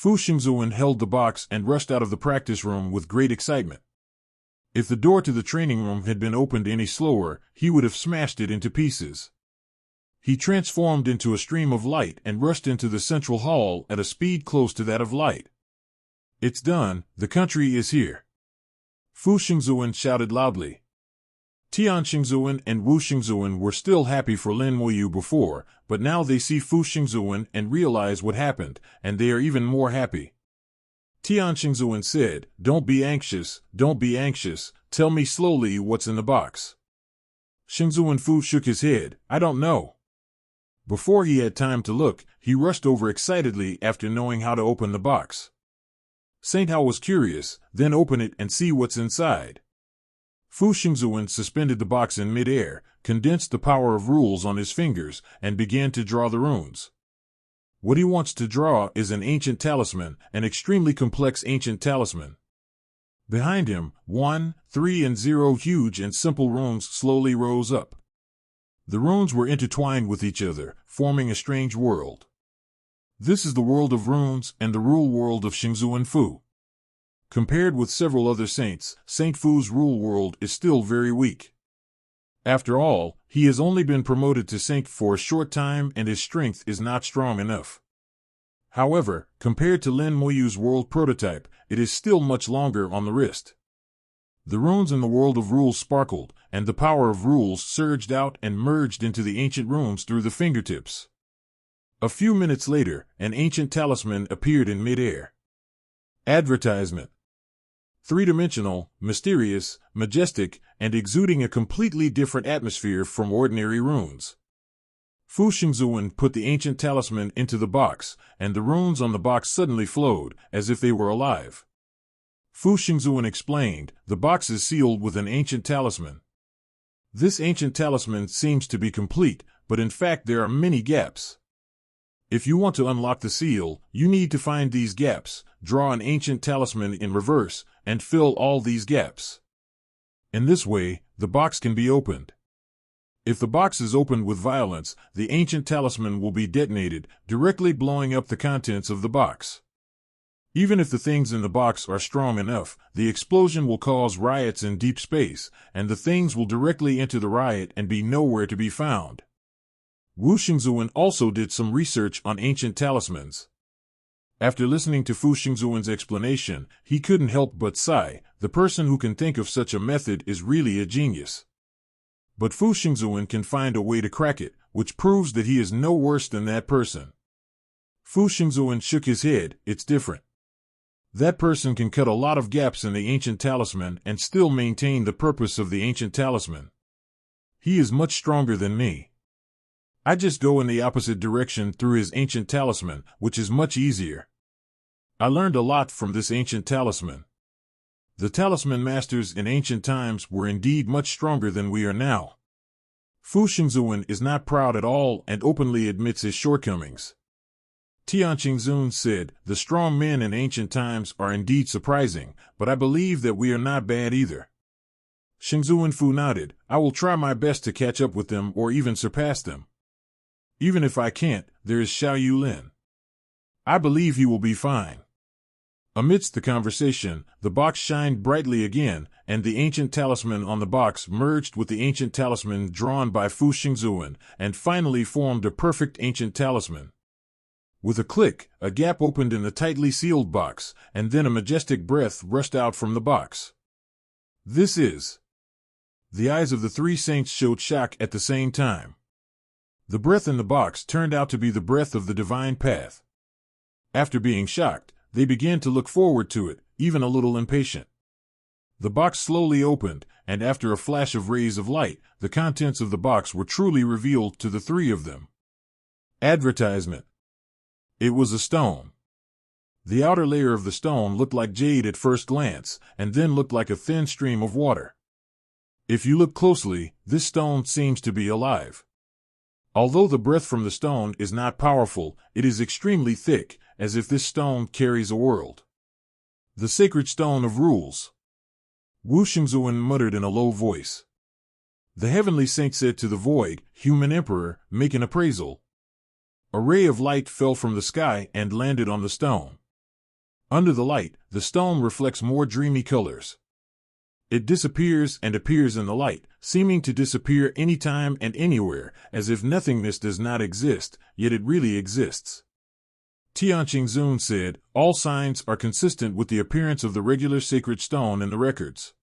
Fu Xingzuan held the box and rushed out of the practice room with great excitement. If the door to the training room had been opened any slower, he would have smashed it into pieces. He transformed into a stream of light and rushed into the central hall at a speed close to that of light. "It's done, the country is here!" Fu Xingzuan shouted loudly. Tian Xingzuan and Wu Xingzuan were still happy for Lin Moyu before, but now they see Fu Xingzuan and realize what happened, and they are even more happy. Tian Xingzuan said, don't be anxious, tell me slowly what's in the box." Xingzuan Fu shook his head, "I don't know." Before he had time to look, he rushed over excitedly after knowing how to open the box. Saint Hao was curious, then open it and see what's inside. Fu Xingzuan suspended the box in mid-air, condensed the power of rules on his fingers, and began to draw the runes. What he wants to draw is an ancient talisman, an extremely complex ancient talisman. Behind him, 1, 3 and 0 huge and simple runes slowly rose up. The runes were intertwined with each other, forming a strange world. This is the world of runes and the rule world of Xingzuan Fu. Compared with several other saints, Saint Fu's rule world is still very weak. After all, he has only been promoted to saint for a short time and his strength is not strong enough. However, compared to Lin Moyu's world prototype, it is still much longer on the wrist. The runes in the world of rules sparkled, and the power of rules surged out and merged into the ancient runes through the fingertips. A few minutes later, an ancient talisman appeared in mid-air. Advertisement. Three-dimensional, mysterious, majestic, and exuding a completely different atmosphere from ordinary runes. Fu Xingzuan put the ancient talisman into the box, and the runes on the box suddenly flowed, as if they were alive. Fu Xingzuan explained, the box is sealed with an ancient talisman. This ancient talisman seems to be complete, but in fact there are many gaps. If you want to unlock the seal, you need to find these gaps, draw an ancient talisman in reverse, and fill all these gaps. In this way, the box can be opened. If the box is opened with violence, the ancient talisman will be detonated, directly blowing up the contents of the box. Even if the things in the box are strong enough, the explosion will cause riots in deep space, and the things will directly enter the riot and be nowhere to be found. Wu Xingzuan also did some research on ancient talismans. After listening to Fu Xingzuan's explanation, he couldn't help but sigh, the person who can think of such a method is really a genius. But Fu Xingzuan can find a way to crack it, which proves that he is no worse than that person. Fu Xingzuan shook his head, it's different. That person can cut a lot of gaps in the ancient talisman and still maintain the purpose of the ancient talisman. He is much stronger than me. I just go in the opposite direction through his ancient talisman, which is much easier. I learned a lot from this ancient talisman. The talisman masters in ancient times were indeed much stronger than we are now. Fu Xingzuan is not proud at all and openly admits his shortcomings. Tian Xingzuan said, the strong men in ancient times are indeed surprising, but I believe that we are not bad either. Xingzuan Fu nodded, I will try my best to catch up with them or even surpass them. Even if I can't, there is Xiao Yulin. I believe he will be fine. Amidst the conversation, the box shined brightly again, and the ancient talisman on the box merged with the ancient talisman drawn by Fu Xingzuan, and finally formed a perfect ancient talisman. With a click, a gap opened in the tightly sealed box, and then a majestic breath rushed out from the box. This is... The eyes of the three saints showed shock at the same time. The breath in the box turned out to be the breath of the divine path. After being shocked, they began to look forward to it, even a little impatient. The box slowly opened, and after a flash of rays of light, the contents of the box were truly revealed to the three of them. Advertisement. It was a stone. The outer layer of the stone looked like jade at first glance, and then looked like a thin stream of water. If you look closely, this stone seems to be alive. Although the breath from the stone is not powerful, it is extremely thick, as if this stone carries a world. The sacred stone of rules. Wu Xingzuan muttered in a low voice. The heavenly saint said to the void, Human Emperor, make an appraisal. A ray of light fell from the sky and landed on the stone. Under the light, the stone reflects more dreamy colors. It disappears and appears in the light, seeming to disappear anytime and anywhere, as if nothingness does not exist, yet it really exists. Tianqing Zun said, all signs are consistent with the appearance of the regular sacred stone in the records.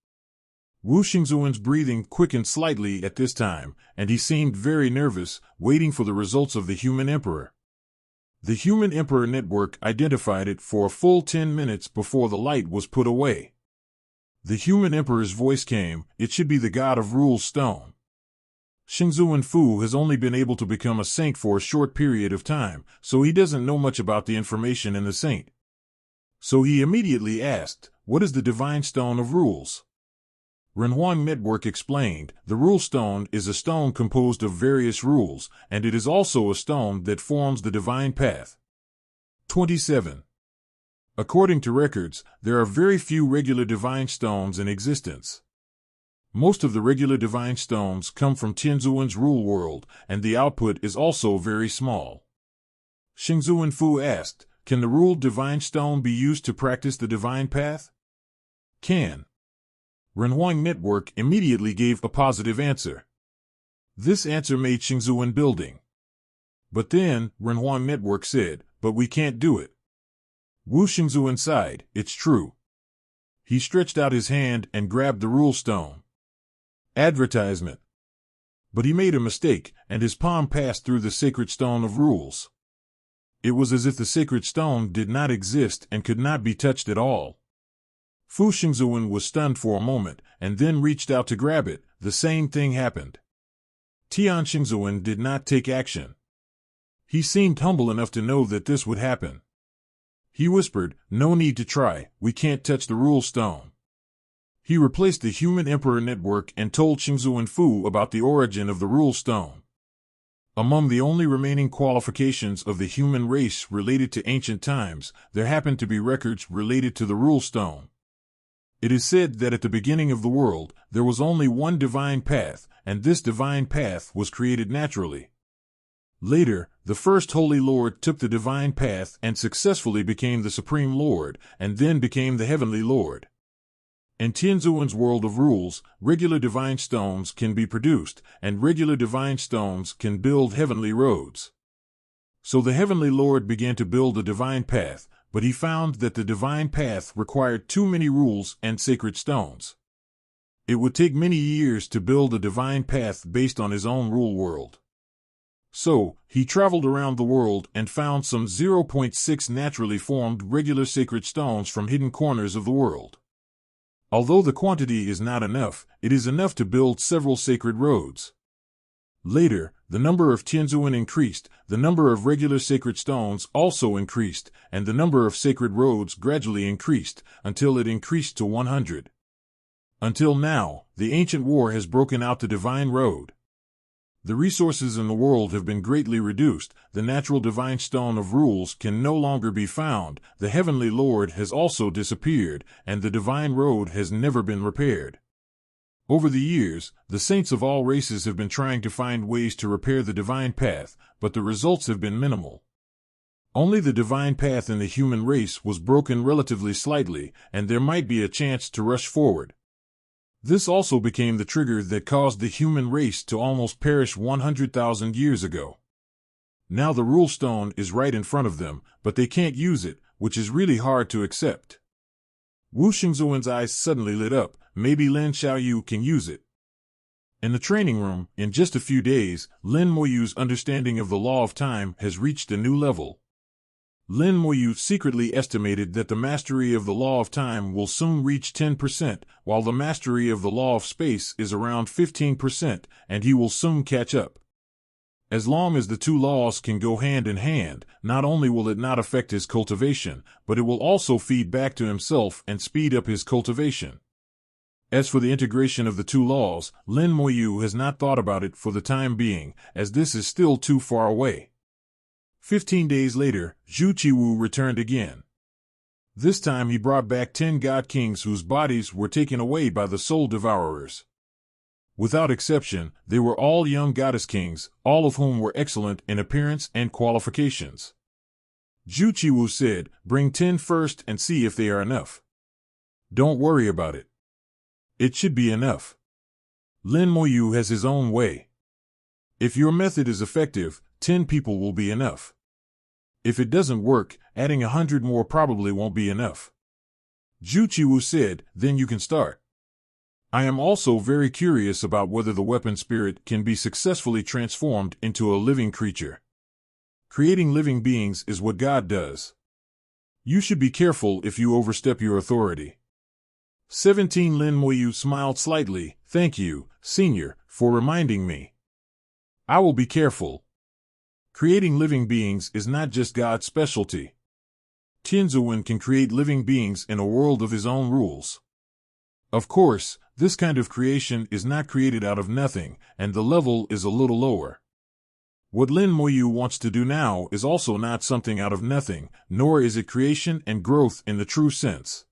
Wu Xingzuan's breathing quickened slightly at this time, and he seemed very nervous, waiting for the results of the Human Emperor. The Human Emperor Network identified it for a full 10 minutes before the light was put away. The Human Emperor's voice came, it should be the God of Rule's stone. Xingzuan Fu has only been able to become a saint for a short period of time, so he doesn't know much about the information in the saint. So he immediately asked, what is the Divine Stone of Rules? Renhuang Network explained, the Rule Stone is a stone composed of various rules, and it is also a stone that forms the divine path. 27. According to records, there are very few regular divine stones in existence. Most of the regular divine stones come from Tianzuan's rule world, and the output is also very small. Xingzuan Fu asked, can the ruled divine stone be used to practice the divine path? Can. Renhuang Network immediately gave a positive answer. This answer made Xingzuan building. But then, Renhuang Network said, but we can't do it. Wu Xingzuan sighed, it's true. He stretched out his hand and grabbed the rule stone. Advertisement. But he made a mistake, and his palm passed through the sacred stone of rules. It was as if the sacred stone did not exist and could not be touched at all. Fu Xingzuan was stunned for a moment, and then reached out to grab it. The same thing happened. Tian Xingzuan did not take action. He seemed humble enough to know that this would happen. He whispered, no need to try, we can't touch the rule stone. He replaced the Human Emperor Network and told Xingzuan Fu about the origin of the rule stone. Among the only remaining qualifications of the human race related to ancient times, there happened to be records related to the rule stone. It is said that at the beginning of the world, there was only one divine path, and this divine path was created naturally. Later, the first Holy Lord took the divine path and successfully became the Supreme Lord, and then became the Heavenly Lord. In Tianzuan's world of rules, regular divine stones can be produced, and regular divine stones can build heavenly roads. So the Heavenly Lord began to build a divine path, but he found that the divine path required too many rules and sacred stones. It would take many years to build a divine path based on his own rule world. So, he traveled around the world and found some 0.6 naturally formed regular sacred stones from hidden corners of the world. Although the quantity is not enough, it is enough to build several sacred roads. Later, the number of Tianzuan increased, the number of regular sacred stones also increased, and the number of sacred roads gradually increased, until it increased to 100. Until now, the ancient war has broken out the divine road. The resources in the world have been greatly reduced, the natural divine stone of rules can no longer be found, the Heavenly Lord has also disappeared, and the divine road has never been repaired. Over the years, the saints of all races have been trying to find ways to repair the divine path, but the results have been minimal. Only the divine path in the human race was broken relatively slightly, and there might be a chance to rush forward. This also became the trigger that caused the human race to almost perish 100,000 years ago. Now the rule stone is right in front of them, but they can't use it, which is really hard to accept. Wu Xingzuan's eyes suddenly lit up. Maybe Lin Xiaoyu can use it. In the training room, in just a few days, Lin Moyu's understanding of the law of time has reached a new level. Lin Moyu secretly estimated that the mastery of the law of time will soon reach 10%, while the mastery of the law of space is around 15%, and he will soon catch up. As long as the two laws can go hand in hand, not only will it not affect his cultivation, but it will also feed back to himself and speed up his cultivation. As for the integration of the two laws, Lin Moyu has not thought about it for the time being, as this is still too far away. 15 days later, Zhu Qiwu returned again. This time he brought back 10 god kings whose bodies were taken away by the soul devourers. Without exception, they were all young goddess kings, all of whom were excellent in appearance and qualifications. Zhu Qiwu said, "Bring 10 first and see if they are enough. Don't worry about it. It should be enough. Lin Moyu has his own way. If your method is effective, 10 people will be enough. If it doesn't work, adding 100 more probably won't be enough." Zhu Qiwu said, "Then you can start. I am also very curious about whether the weapon spirit can be successfully transformed into a living creature. Creating living beings is what God does. You should be careful if you overstep your authority." 17 Lin Moyu smiled slightly. "Thank you, Senior, for reminding me. I will be careful. Creating living beings is not just God's specialty. Tianzuwen can create living beings in a world of his own rules. Of course, this kind of creation is not created out of nothing, and the level is a little lower. What Lin Moyu wants to do now is also not something out of nothing, nor is it creation and growth in the true sense."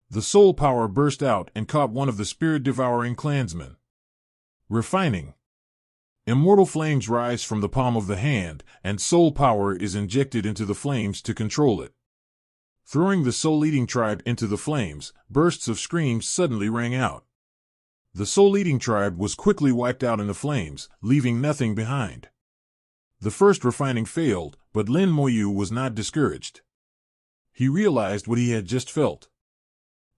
The soul power burst out and caught one of the spirit-devouring clansmen. Refining. Immortal flames rise from the palm of the hand, and soul power is injected into the flames to control it. Throwing the soul-eating tribe into the flames, bursts of screams suddenly rang out. The soul-eating tribe was quickly wiped out in the flames, leaving nothing behind. The first refining failed, but Lin Moyu was not discouraged. He realized what he had just felt.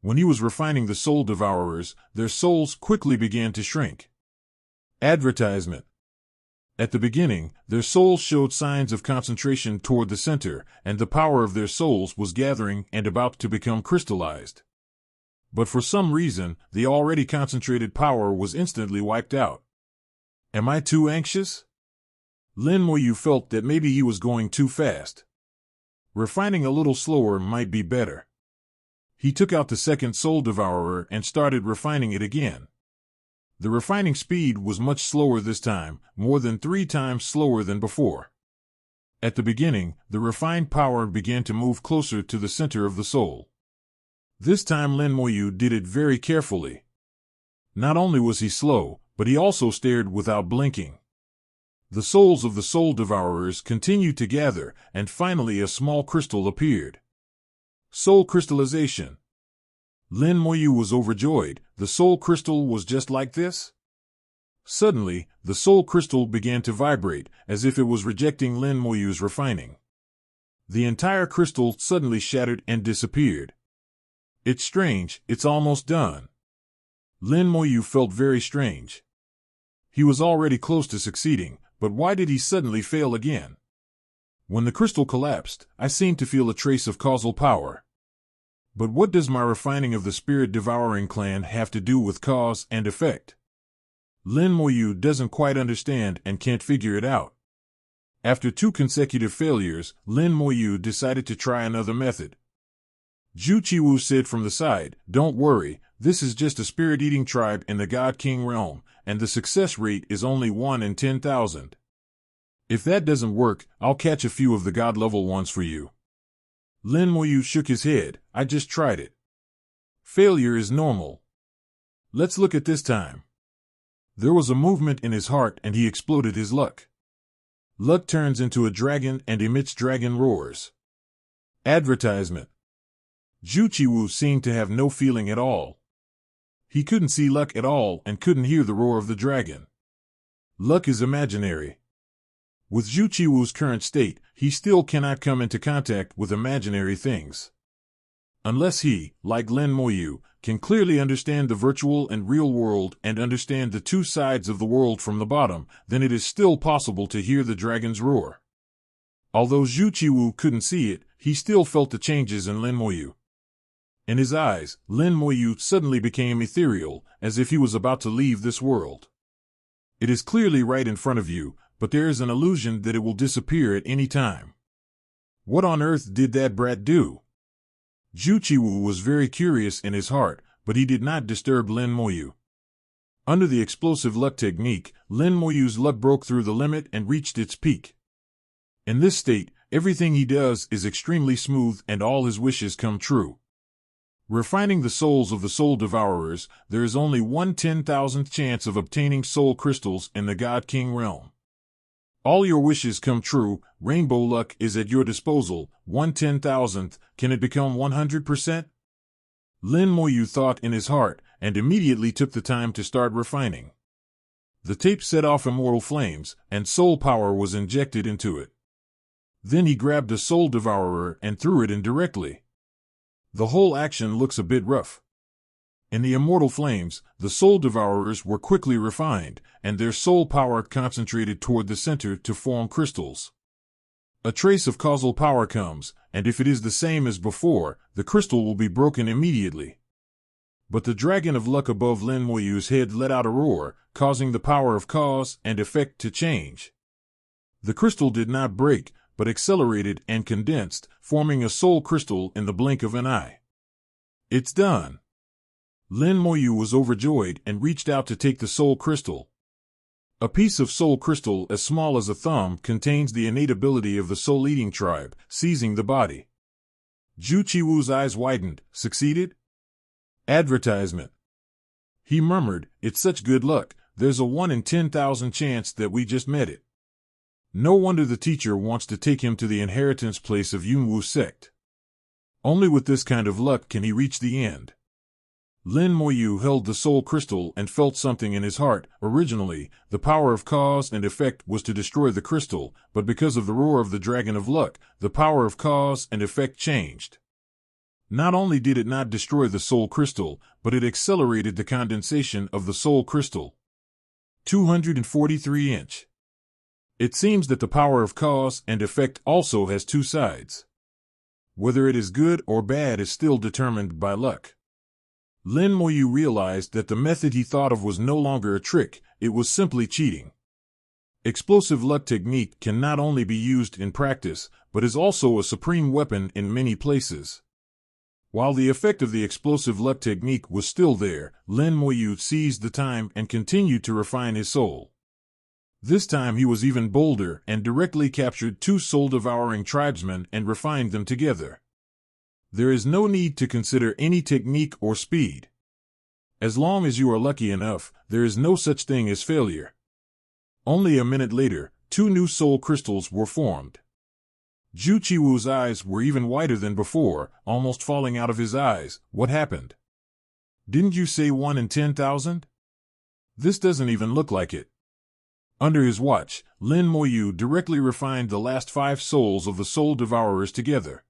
When he was refining the soul devourers, their souls quickly began to shrink. Advertisement. At the beginning, their souls showed signs of concentration toward the center, and the power of their souls was gathering and about to become crystallized. But for some reason, the already concentrated power was instantly wiped out. Am I too anxious? Lin Moyu felt that maybe he was going too fast. Refining a little slower might be better. He took out the second soul devourer and started refining it again. The refining speed was much slower this time, more than 3 times slower than before. At the beginning, the refined power began to move closer to the center of the soul. This time Lin Moyu did it very carefully. Not only was he slow, but he also stared without blinking. The souls of the soul devourers continued to gather, and finally a small crystal appeared. Soul crystallization. Lin Moyu was overjoyed. The soul crystal was just like this? Suddenly, the soul crystal began to vibrate, as if it was rejecting Lin Moyu's refining. The entire crystal suddenly shattered and disappeared. It's strange, it's almost done. Lin Moyu felt very strange. He was already close to succeeding, but why did he suddenly fail again? When the crystal collapsed, I seemed to feel a trace of causal power. But what does my refining of the spirit-devouring clan have to do with cause and effect? Lin Moyu doesn't quite understand and can't figure it out. After 2 consecutive failures, Lin Moyu decided to try another method. Zhu Qiwu said from the side, "Don't worry, this is just a spirit-eating tribe in the God King realm, and the success rate is only 1 in 10,000. If that doesn't work, I'll catch a few of the God-level ones for you." Lin Moyu shook his head. "I just tried it. Failure is normal. Let's look at this time." There was a movement in his heart and he exploded his luck. Luck turns into a dragon and emits dragon roars. Advertisement. Zhu Qiwu seemed to have no feeling at all. He couldn't see luck at all and couldn't hear the roar of the dragon. Luck is imaginary. With Zhu Qiwu's current state, he still cannot come into contact with imaginary things. Unless he, like Lin Moyu, can clearly understand the virtual and real world and understand the 2 sides of the world from the bottom, then it is still possible to hear the dragon's roar. Although Zhu Qiwu couldn't see it, he still felt the changes in Lin Moyu. In his eyes, Lin Moyu suddenly became ethereal, as if he was about to leave this world. It is clearly right in front of you, but there is an illusion that it will disappear at any time. What on earth did that brat do? Zhu Qiwu was very curious in his heart, but he did not disturb Lin Moyu. Under the explosive luck technique, Lin Moyu's luck broke through the limit and reached its peak. In this state, everything he does is extremely smooth and all his wishes come true. Refining the souls of the soul devourers, there is only 1/10,000th chance of obtaining soul crystals in the God King realm. All your wishes come true. Rainbow luck is at your disposal. 1/10,000th. Can it become 100%? Lin Moyu thought in his heart, and immediately took the time to start refining. The tape set off immortal flames, and soul power was injected into it. Then he grabbed a soul devourer and threw it in directly. The whole action looks a bit rough. In the immortal flames, the soul devourers were quickly refined, and their soul power concentrated toward the center to form crystals. A trace of causal power comes, and if it is the same as before, the crystal will be broken immediately. But the dragon of luck above Lin Moyu's head let out a roar, causing the power of cause and effect to change. The crystal did not break, but accelerated and condensed, forming a soul crystal in the blink of an eye. It's done! Lin Moyu was overjoyed and reached out to take the soul crystal. A piece of soul crystal as small as a thumb contains the innate ability of the soul-eating tribe, seizing the body. Zhu Qiwu's eyes widened. Succeeded? Advertisement. He murmured, it's such good luck, there's a 1 in 10,000 chance that we just met it. No wonder the teacher wants to take him to the inheritance place of Yunwu sect. Only with this kind of luck can he reach the end. Lin Moyu held the soul crystal and felt something in his heart. Originally, the power of cause and effect was to destroy the crystal, but because of the roar of the dragon of luck, the power of cause and effect changed. Not only did it not destroy the soul crystal, but it accelerated the condensation of the soul crystal. 243 inch. It seems that the power of cause and effect also has two sides. Whether it is good or bad is still determined by luck. Lin Moyu realized that the method he thought of was no longer a trick, it was simply cheating. Explosive luck technique can not only be used in practice, but is also a supreme weapon in many places. While the effect of the explosive luck technique was still there, Lin Moyu seized the time and continued to refine his soul. This time he was even bolder and directly captured 2 soul-devouring tribesmen and refined them together. There is no need to consider any technique or speed. As long as you are lucky enough, there is no such thing as failure. Only a minute later, 2 new soul crystals were formed. Zhu Qiwu's eyes were even wider than before, almost falling out of his eyes. What happened? Didn't you say 1 in 10,000? This doesn't even look like it. Under his watch, Lin Moyu directly refined the last 5 souls of the soul devourers together.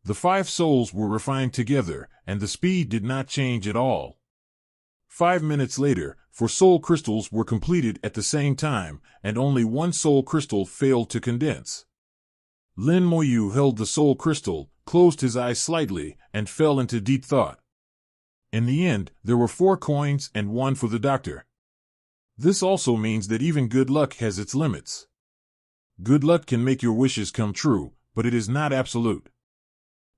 The 5 souls were refined together, and the speed did not change at all. 5 minutes later, 4 soul crystals were completed at the same time, and only 1 soul crystal failed to condense. Lin Moyu held the soul crystal, closed his eyes slightly, and fell into deep thought. In the end, there were 4 coins and 1 for the doctor. This also means that even good luck has its limits. Good luck can make your wishes come true, but it is not absolute.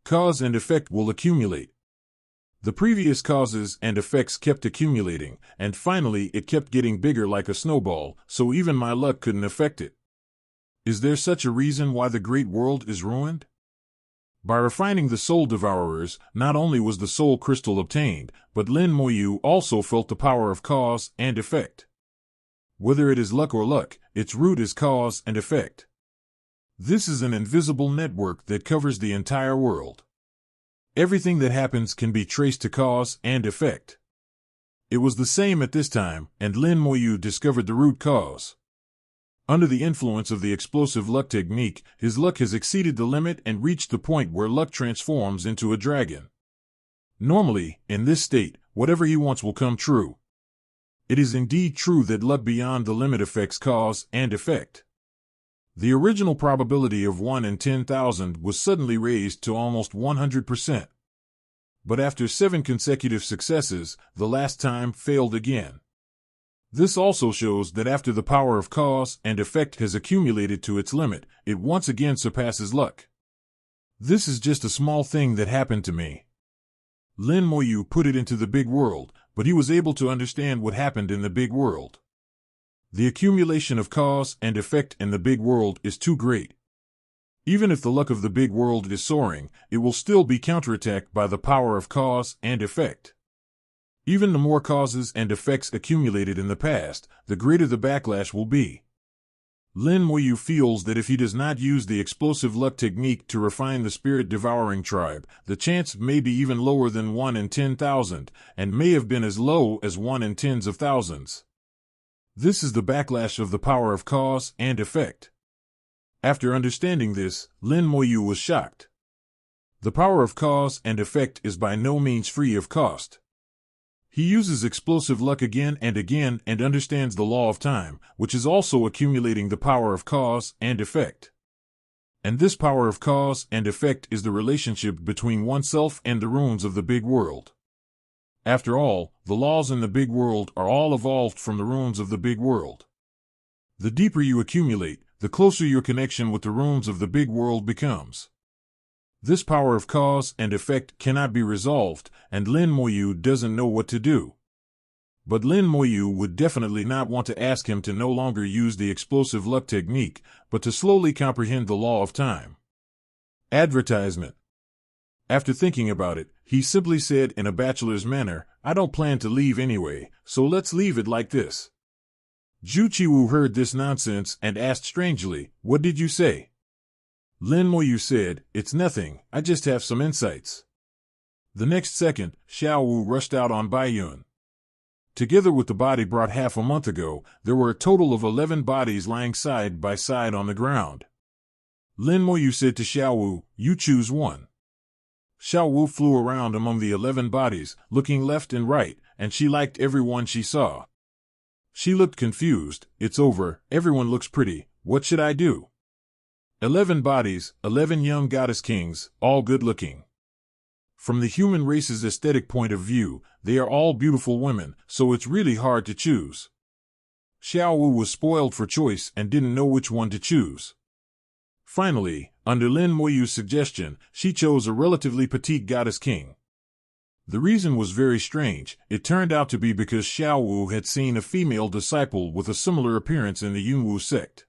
Cause and effect will accumulate. The previous causes and effects kept accumulating, and finally it kept getting bigger like a snowball, so even my luck couldn't affect it. Is there such a reason why the great world is ruined? By refining the soul devourers, not only was the soul crystal obtained, but Lin Moyu also felt the power of cause and effect. Whether it is luck or luck, its root is cause and effect. This is an invisible network that covers the entire world. Everything that happens can be traced to cause and effect. It was the same at this time, and Lin Moyu discovered the root cause. Under the influence of the explosive luck technique, his luck has exceeded the limit and reached the point where luck transforms into a dragon. Normally, in this state, whatever he wants will come true. It is indeed true that luck beyond the limit affects cause and effect. The original probability of 1 in 10,000 was suddenly raised to almost 100%. But after 7 consecutive successes, the last time failed again. This also shows that after the power of cause and effect has accumulated to its limit, it once again surpasses luck. This is just a small thing that happened to me. Lin Moyu put it into the big world, but he was able to understand what happened in the big world. The accumulation of cause and effect in the big world is too great. Even if the luck of the big world is soaring, it will still be counterattacked by the power of cause and effect. Even the more causes and effects accumulated in the past, the greater the backlash will be. Lin Moyu feels that if he does not use the explosive luck technique to refine the spirit-devouring tribe, the chance may be even lower than 1 in 10,000, and may have been as low as 1 in tens of thousands. This is the backlash of the power of cause and effect. After understanding this, Lin Moyu was shocked. The power of cause and effect is by no means free of cost. He uses explosive luck again and again and understands the law of time, which is also accumulating the power of cause and effect. And this power of cause and effect is the relationship between oneself and the runes of the big world. After all, the laws in the big world are all evolved from the runes of the big world. The deeper you accumulate, the closer your connection with the runes of the big world becomes. This power of cause and effect cannot be resolved, and Lin Moyu doesn't know what to do. But Lin Moyu would definitely not want to ask him to no longer use the explosive luck technique, but to slowly comprehend the law of time. Advertisement. After thinking about it, he simply said in a bachelor's manner, "I don't plan to leave anyway, so let's leave it like this." Zhu Qiwu heard this nonsense and asked strangely, "What did you say?" Lin Moyu said, "It's nothing, I just have some insights." The next second, Xiao Wu rushed out on Baiyun. Together with the body brought half a month ago, there were a total of 11 bodies lying side by side on the ground. Lin Moyu said to Xiao Wu, "You choose one." Xiao Wu flew around among the 11 bodies, looking left and right, and she liked every one she saw. She looked confused. "It's over, everyone looks pretty, what should I do?" 11 bodies, 11 young goddess kings, all good-looking. From the human race's aesthetic point of view, they are all beautiful women, so it's really hard to choose. Xiao Wu was spoiled for choice and didn't know which one to choose. Finally, under Lin Moyu's suggestion, she chose a relatively petite goddess king. The reason was very strange. It turned out to be because Xiao Wu had seen a female disciple with a similar appearance in the Yunwu sect.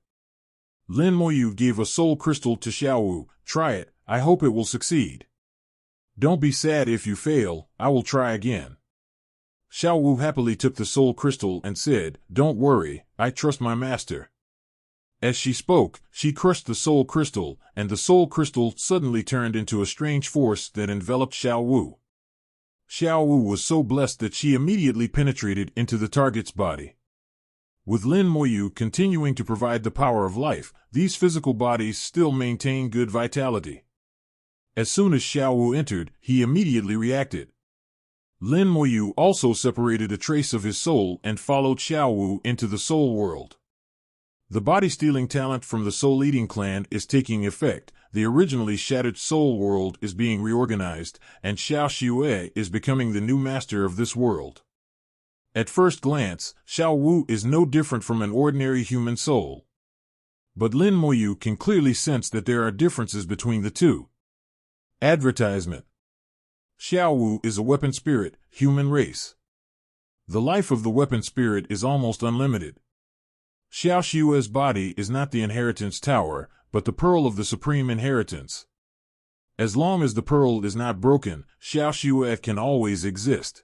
Lin Moyu gave a soul crystal to Xiao Wu. "Try it, I hope it will succeed. Don't be sad if you fail, I will try again." Xiao Wu happily took the soul crystal and said, "Don't worry, I trust my master." As she spoke, she crushed the soul crystal, and the soul crystal suddenly turned into a strange force that enveloped Xiao Wu. Xiao Wu was so blessed that she immediately penetrated into the target's body. With Lin Moyu continuing to provide the power of life, these physical bodies still maintain good vitality. As soon as Xiao Wu entered, he immediately reacted. Lin Moyu also separated a trace of his soul and followed Xiao Wu into the soul world. The body-stealing talent from the soul-eating clan is taking effect, the originally shattered soul world is being reorganized, and Xiao Xue is becoming the new master of this world. At first glance, Xiao Wu is no different from an ordinary human soul. But Lin Moyu can clearly sense that there are differences between the two. Advertisement. Xiao Wu is a weapon spirit, human race. The life of the weapon spirit is almost unlimited. Xiao Xue's body is not the inheritance tower, but the pearl of the supreme inheritance. As long as the pearl is not broken, Xiao Xue can always exist.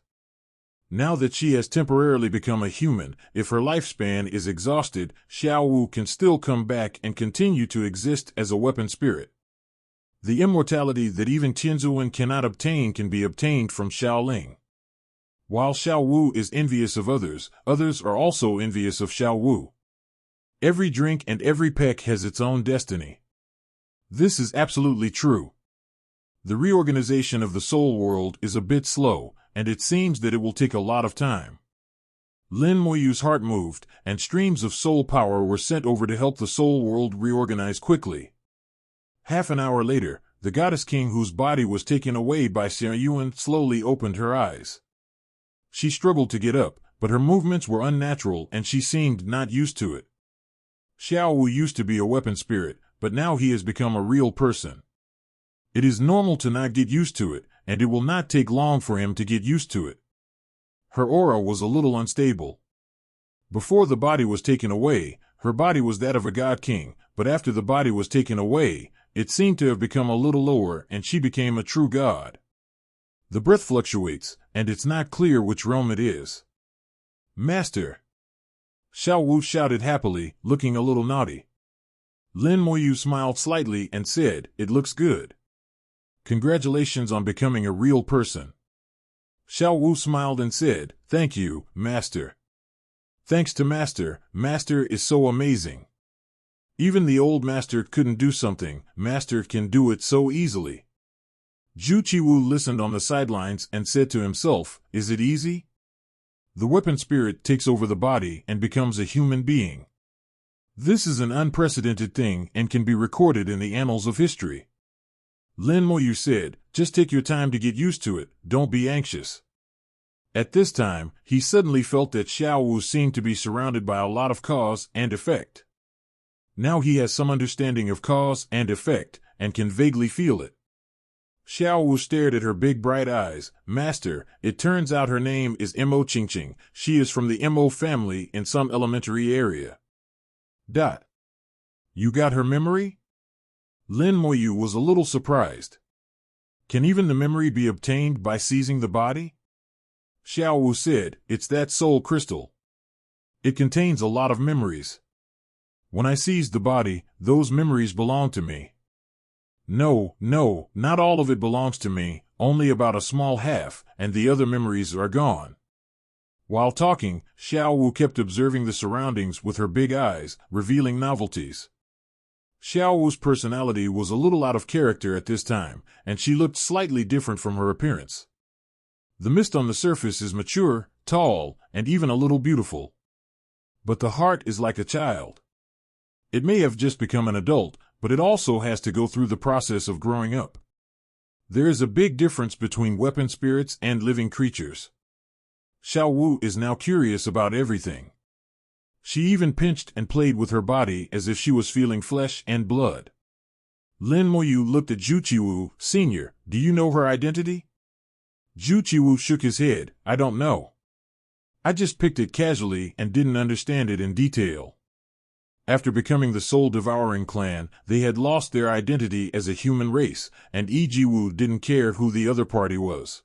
Now that she has temporarily become a human, if her lifespan is exhausted, Xiao Wu can still come back and continue to exist as a weapon spirit. The immortality that even Tianzuan cannot obtain can be obtained from Shaoling. While Xiao Wu is envious of others, others are also envious of Xiao Wu. Every drink and every peck has its own destiny. This is absolutely true. The reorganization of the soul world is a bit slow, and it seems that it will take a lot of time. Lin Moyu's heart moved, and streams of soul power were sent over to help the soul world reorganize quickly. Half an hour later, the goddess king whose body was taken away by Xia Yuan slowly opened her eyes. She struggled to get up, but her movements were unnatural and she seemed not used to it. Xiao Wu used to be a weapon spirit, but now he has become a real person. It is normal to not get used to it, and it will not take long for him to get used to it. Her aura was a little unstable. Before the body was taken away, her body was that of a god king, but after the body was taken away, it seemed to have become a little lower and she became a true god. The breath fluctuates, and it's not clear which realm it is. "Master!" Xiao Wu shouted happily, looking a little naughty. Lin Moyu smiled slightly and said, "It looks good. Congratulations on becoming a real person." Xiao Wu smiled and said, "Thank you, Master. Thanks to Master, Master is so amazing. Even the old Master couldn't do something, Master can do it so easily." Zhu Qiwu listened on the sidelines and said to himself, "Is it easy? The weapon spirit takes over the body and becomes a human being. This is an unprecedented thing and can be recorded in the annals of history." Lin Moyu said, "Just take your time to get used to it, don't be anxious." At this time, he suddenly felt that Xiao Wu seemed to be surrounded by a lot of cause and effect. Now he has some understanding of cause and effect, and can vaguely feel it. Xiao Wu stared at her big bright eyes. "Master, it turns out her name is Mo Qingqing. She is from the Mo family in some elementary area. You got her memory?" Lin Moyu was a little surprised. "Can even the memory be obtained by seizing the body?" Xiao Wu said, "It's that soul crystal. It contains a lot of memories. When I seized the body, those memories belong to me." No, not all of it belongs to me, only about a small half, and the other memories are gone." While talking, Xiao Wu kept observing the surroundings with her big eyes, revealing novelties. Xiao Wu's personality was a little out of character at this time, and she looked slightly different from her appearance. The mist on the surface is mature, tall, and even a little beautiful. But the heart is like a child. It may have just become an adult, but it also has to go through the process of growing up. There is a big difference between weapon spirits and living creatures. Xiao Wu is now curious about everything. She even pinched and played with her body as if she was feeling flesh and blood. Lin Moyu looked at Zhu Qiwu. "Senior, do you know her identity?" Zhu Qiwu shook his head. "I don't know. I just picked it casually and didn't understand it in detail." After becoming the soul-devouring clan, they had lost their identity as a human race, and Jiwu didn't care who the other party was.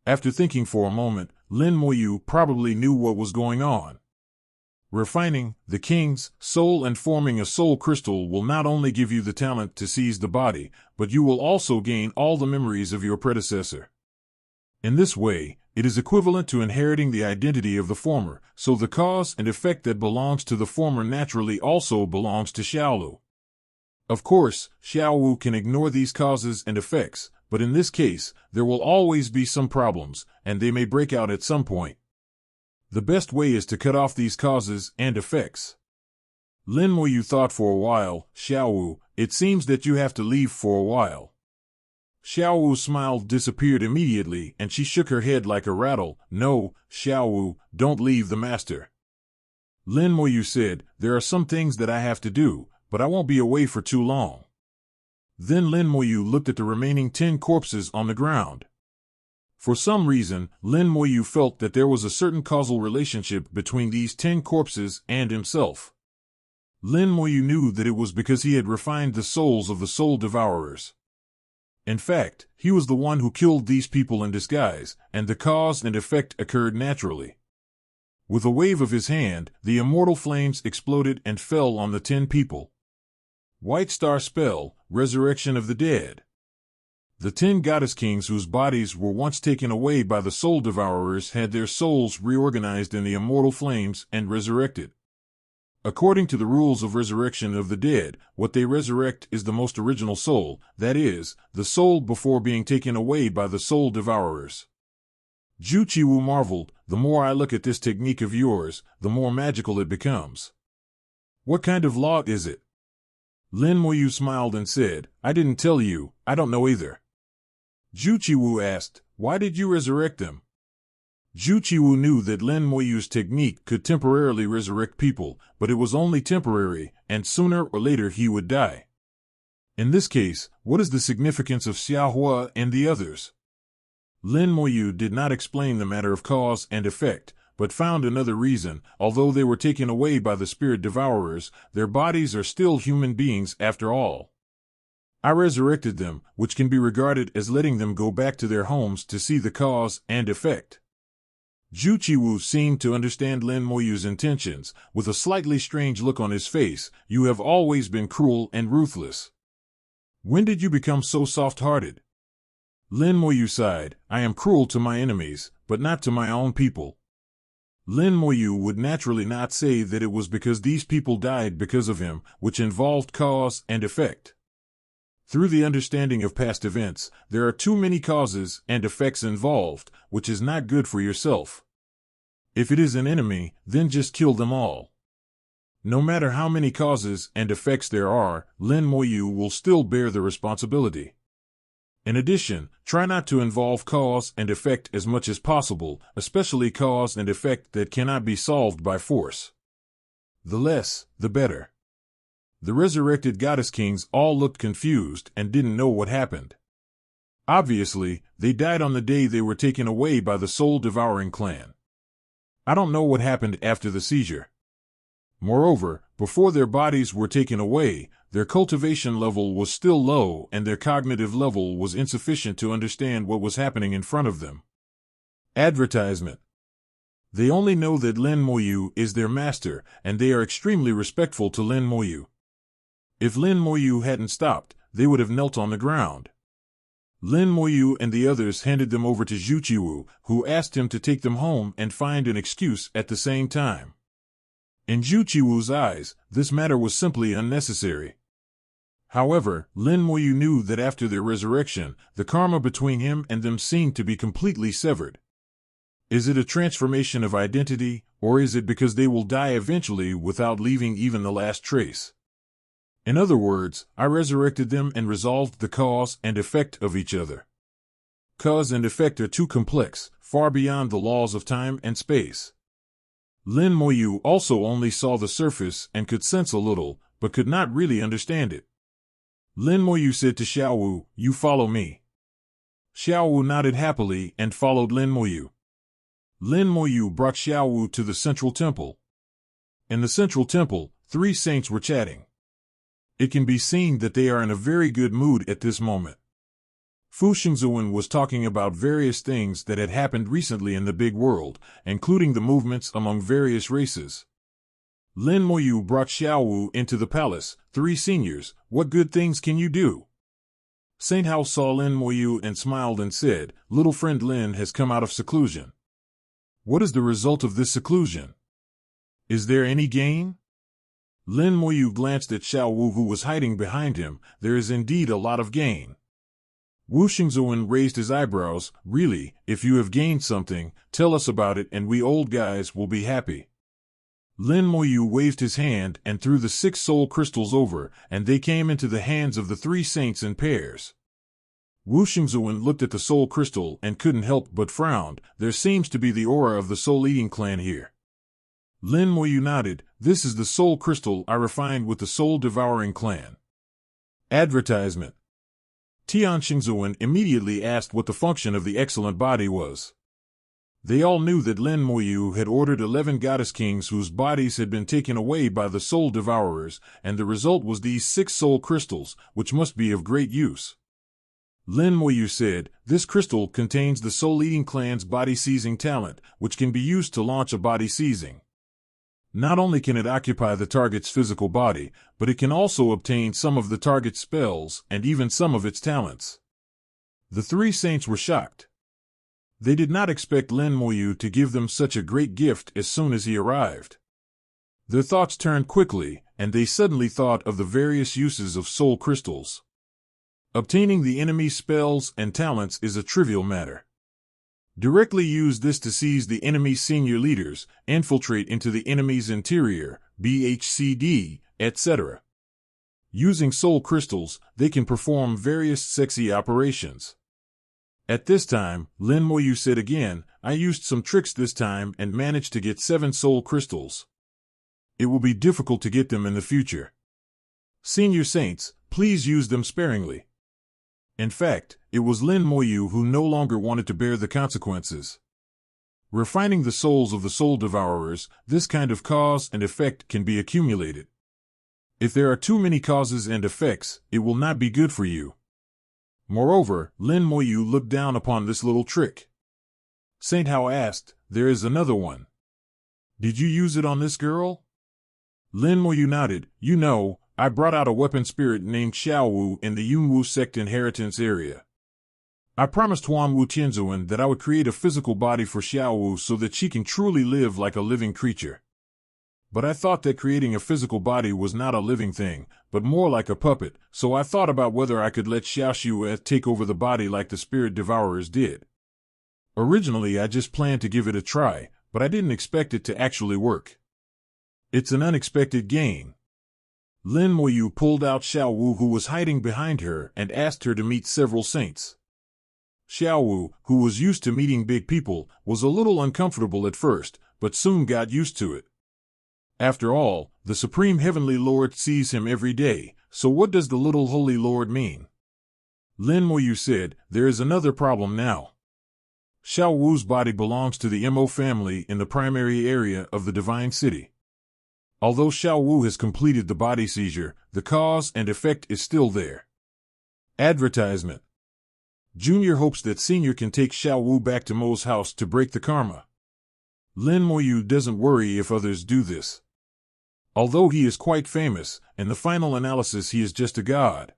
After thinking for a moment, Lin Moyu probably knew what was going on. Refining the king's soul and forming a soul crystal will not only give you the talent to seize the body, but you will also gain all the memories of your predecessor. In this way, it is equivalent to inheriting the identity of the former, so the cause and effect that belongs to the former naturally also belongs to Xiaolu. Of course, Xiao Wu can ignore these causes and effects, but in this case, there will always be some problems, and they may break out at some point. The best way is to cut off these causes and effects. Lin Moyu thought for a while. "Xiao Wu, it seems that you have to leave for a while." Xiao Wu's smile disappeared immediately, and she shook her head like a rattle. "No, Xiao Wu, don't leave the master." Lin Moyu said, "There are some things that I have to do, but I won't be away for too long." Then Lin Moyu looked at the remaining 10 corpses on the ground. For some reason, Lin Moyu felt that there was a certain causal relationship between these 10 corpses and himself. Lin Moyu knew that it was because he had refined the souls of the soul devourers. In fact, he was the one who killed these people in disguise, and the cause and effect occurred naturally. With a wave of his hand, the immortal flames exploded and fell on the 10 people. White Star Spell, Resurrection of the Dead. The 10 goddess kings whose bodies were once taken away by the soul devourers had their souls reorganized in the immortal flames and resurrected. According to the rules of resurrection of the dead, what they resurrect is the most original soul, that is, the soul before being taken away by the soul devourers. Zhu Qiwu marveled, "The more I look at this technique of yours, the more magical it becomes. What kind of law is it?" Lin Moyu smiled and said, "I didn't tell you, I don't know either." Zhu Qiwu asked, "Why did you resurrect them?" Zhu Qiwu knew that Lin Moyu's technique could temporarily resurrect people, but it was only temporary, and sooner or later he would die. In this case, what is the significance of Xiaohua and the others? Lin Moyu did not explain the matter of cause and effect, but found another reason. Although they were taken away by the spirit devourers, their bodies are still human beings after all. I resurrected them, which can be regarded as letting them go back to their homes to see the cause and effect. Zhu Qiwu seemed to understand Lin Moyu's intentions. With a slightly strange look on his face, "You have always been cruel and ruthless. When did you become so soft-hearted?" Lin Moyu sighed. "I am cruel to my enemies, but not to my own people." Lin Moyu would naturally not say that it was because these people died because of him, which involved cause and effect. Through the understanding of past events, there are too many causes and effects involved, which is not good for yourself. If it is an enemy, then just kill them all. No matter how many causes and effects there are, Lin Moyu will still bear the responsibility. In addition, try not to involve cause and effect as much as possible, especially cause and effect that cannot be solved by force. The less, the better. The resurrected goddess kings all looked confused and didn't know what happened. Obviously, they died on the day they were taken away by the soul-devouring clan. I don't know what happened after the seizure. Moreover, before their bodies were taken away, their cultivation level was still low and their cognitive level was insufficient to understand what was happening in front of them. Advertisement. They only know that Lin Moyu is their master, and they are extremely respectful to Lin Moyu. If Lin Moyu hadn't stopped, they would have knelt on the ground. Lin Moyu and the others handed them over to Zhu Qiwu, who asked him to take them home and find an excuse at the same time. In Zhu Qiwu's eyes, this matter was simply unnecessary. However, Lin Moyu knew that after their resurrection, the karma between him and them seemed to be completely severed. Is it a transformation of identity, or is it because they will die eventually without leaving even the last trace? In other words, I resurrected them and resolved the cause and effect of each other. Cause and effect are too complex, far beyond the laws of time and space. Lin Moyu also only saw the surface and could sense a little, but could not really understand it. Lin Moyu said to Xiaowu, "You follow me." Xiaowu nodded happily and followed Lin Moyu. Lin Moyu brought Xiaowu to the central temple. In the central temple, 3 saints were chatting. It can be seen that they are in a very good mood at this moment. Fu Xingzuan was talking about various things that had happened recently in the big world, including the movements among various races. Lin Moyu brought Xiaowu into the palace. 3 seniors, what good things can you do? Saint Hao saw Lin Moyu and smiled and said, "Little friend Lin has come out of seclusion." What is the result of this seclusion? Is there any gain? Lin Moyu glanced at Xiaowu, who was hiding behind him. There is indeed a lot of gain. Wu Xingzuan raised his eyebrows. Really, if you have gained something, tell us about it and we old guys will be happy. Lin Moyu waved his hand and threw the 6 soul crystals over, and they came into the hands of the 3 saints in pairs. Wu Xingzuan looked at the soul crystal and couldn't help but frowned. There seems to be the aura of the soul-eating clan here. Lin Moyu nodded. This is the soul crystal I refined with the soul-devouring clan. Advertisement. Tian Xingzuan immediately asked what the function of the excellent body was. They all knew that Lin Moyu had ordered 11 goddess kings whose bodies had been taken away by the soul devourers, and the result was these 6 soul crystals, which must be of great use. Lin Moyu said, "This crystal contains the soul-eating clan's body-seizing talent, which can be used to launch a body seizing. Not only can it occupy the target's physical body, but it can also obtain some of the target's spells and even some of its talents." The 3 saints were shocked. They did not expect Lin Moyu to give them such a great gift as soon as he arrived. Their thoughts turned quickly, and they suddenly thought of the various uses of soul crystals. Obtaining the enemy's spells and talents is a trivial matter. Directly use this to seize the enemy's senior leaders, infiltrate into the enemy's interior, BHCD, etc. Using soul crystals, they can perform various sexy operations. At this time, Lin Moyu said again, "I used some tricks this time and managed to get 7 soul crystals. It will be difficult to get them in the future. Senior saints, please use them sparingly." In fact, it was Lin Moyu who no longer wanted to bear the consequences. Refining the souls of the soul devourers, this kind of cause and effect can be accumulated. If there are too many causes and effects, it will not be good for you. Moreover, Lin Moyu looked down upon this little trick. Saint Hao asked, "There is another one. Did you use it on this girl?" Lin Moyu nodded. "You know, I brought out a weapon spirit named Xiao Wu in the Yunwu sect inheritance area. I promised Huan Wu Tianzuan that I would create a physical body for Xiao Wu so that she can truly live like a living creature. But I thought that creating a physical body was not a living thing, but more like a puppet, so I thought about whether I could let Xiao Xue take over the body like the spirit devourers did. Originally I just planned to give it a try, but I didn't expect it to actually work. It's an unexpected gain." Lin Moyu pulled out Xiao Wu, who was hiding behind her, and asked her to meet several saints. Xiao Wu, who was used to meeting big people, was a little uncomfortable at first, but soon got used to it. After all, the Supreme Heavenly Lord sees him every day, so what does the little Holy Lord mean? Lin Moyu said, "There is another problem now. Xiao Wu's body belongs to the Mo family in the primary area of the Divine City. Although Xiao Wu has completed the body seizure, the cause and effect is still there." Advertisement. Junior hopes that Senior can take Xiao Wu back to Mo's house to break the karma. Lin Moyu doesn't worry if others do this. Although he is quite famous, in the final analysis he is just a god.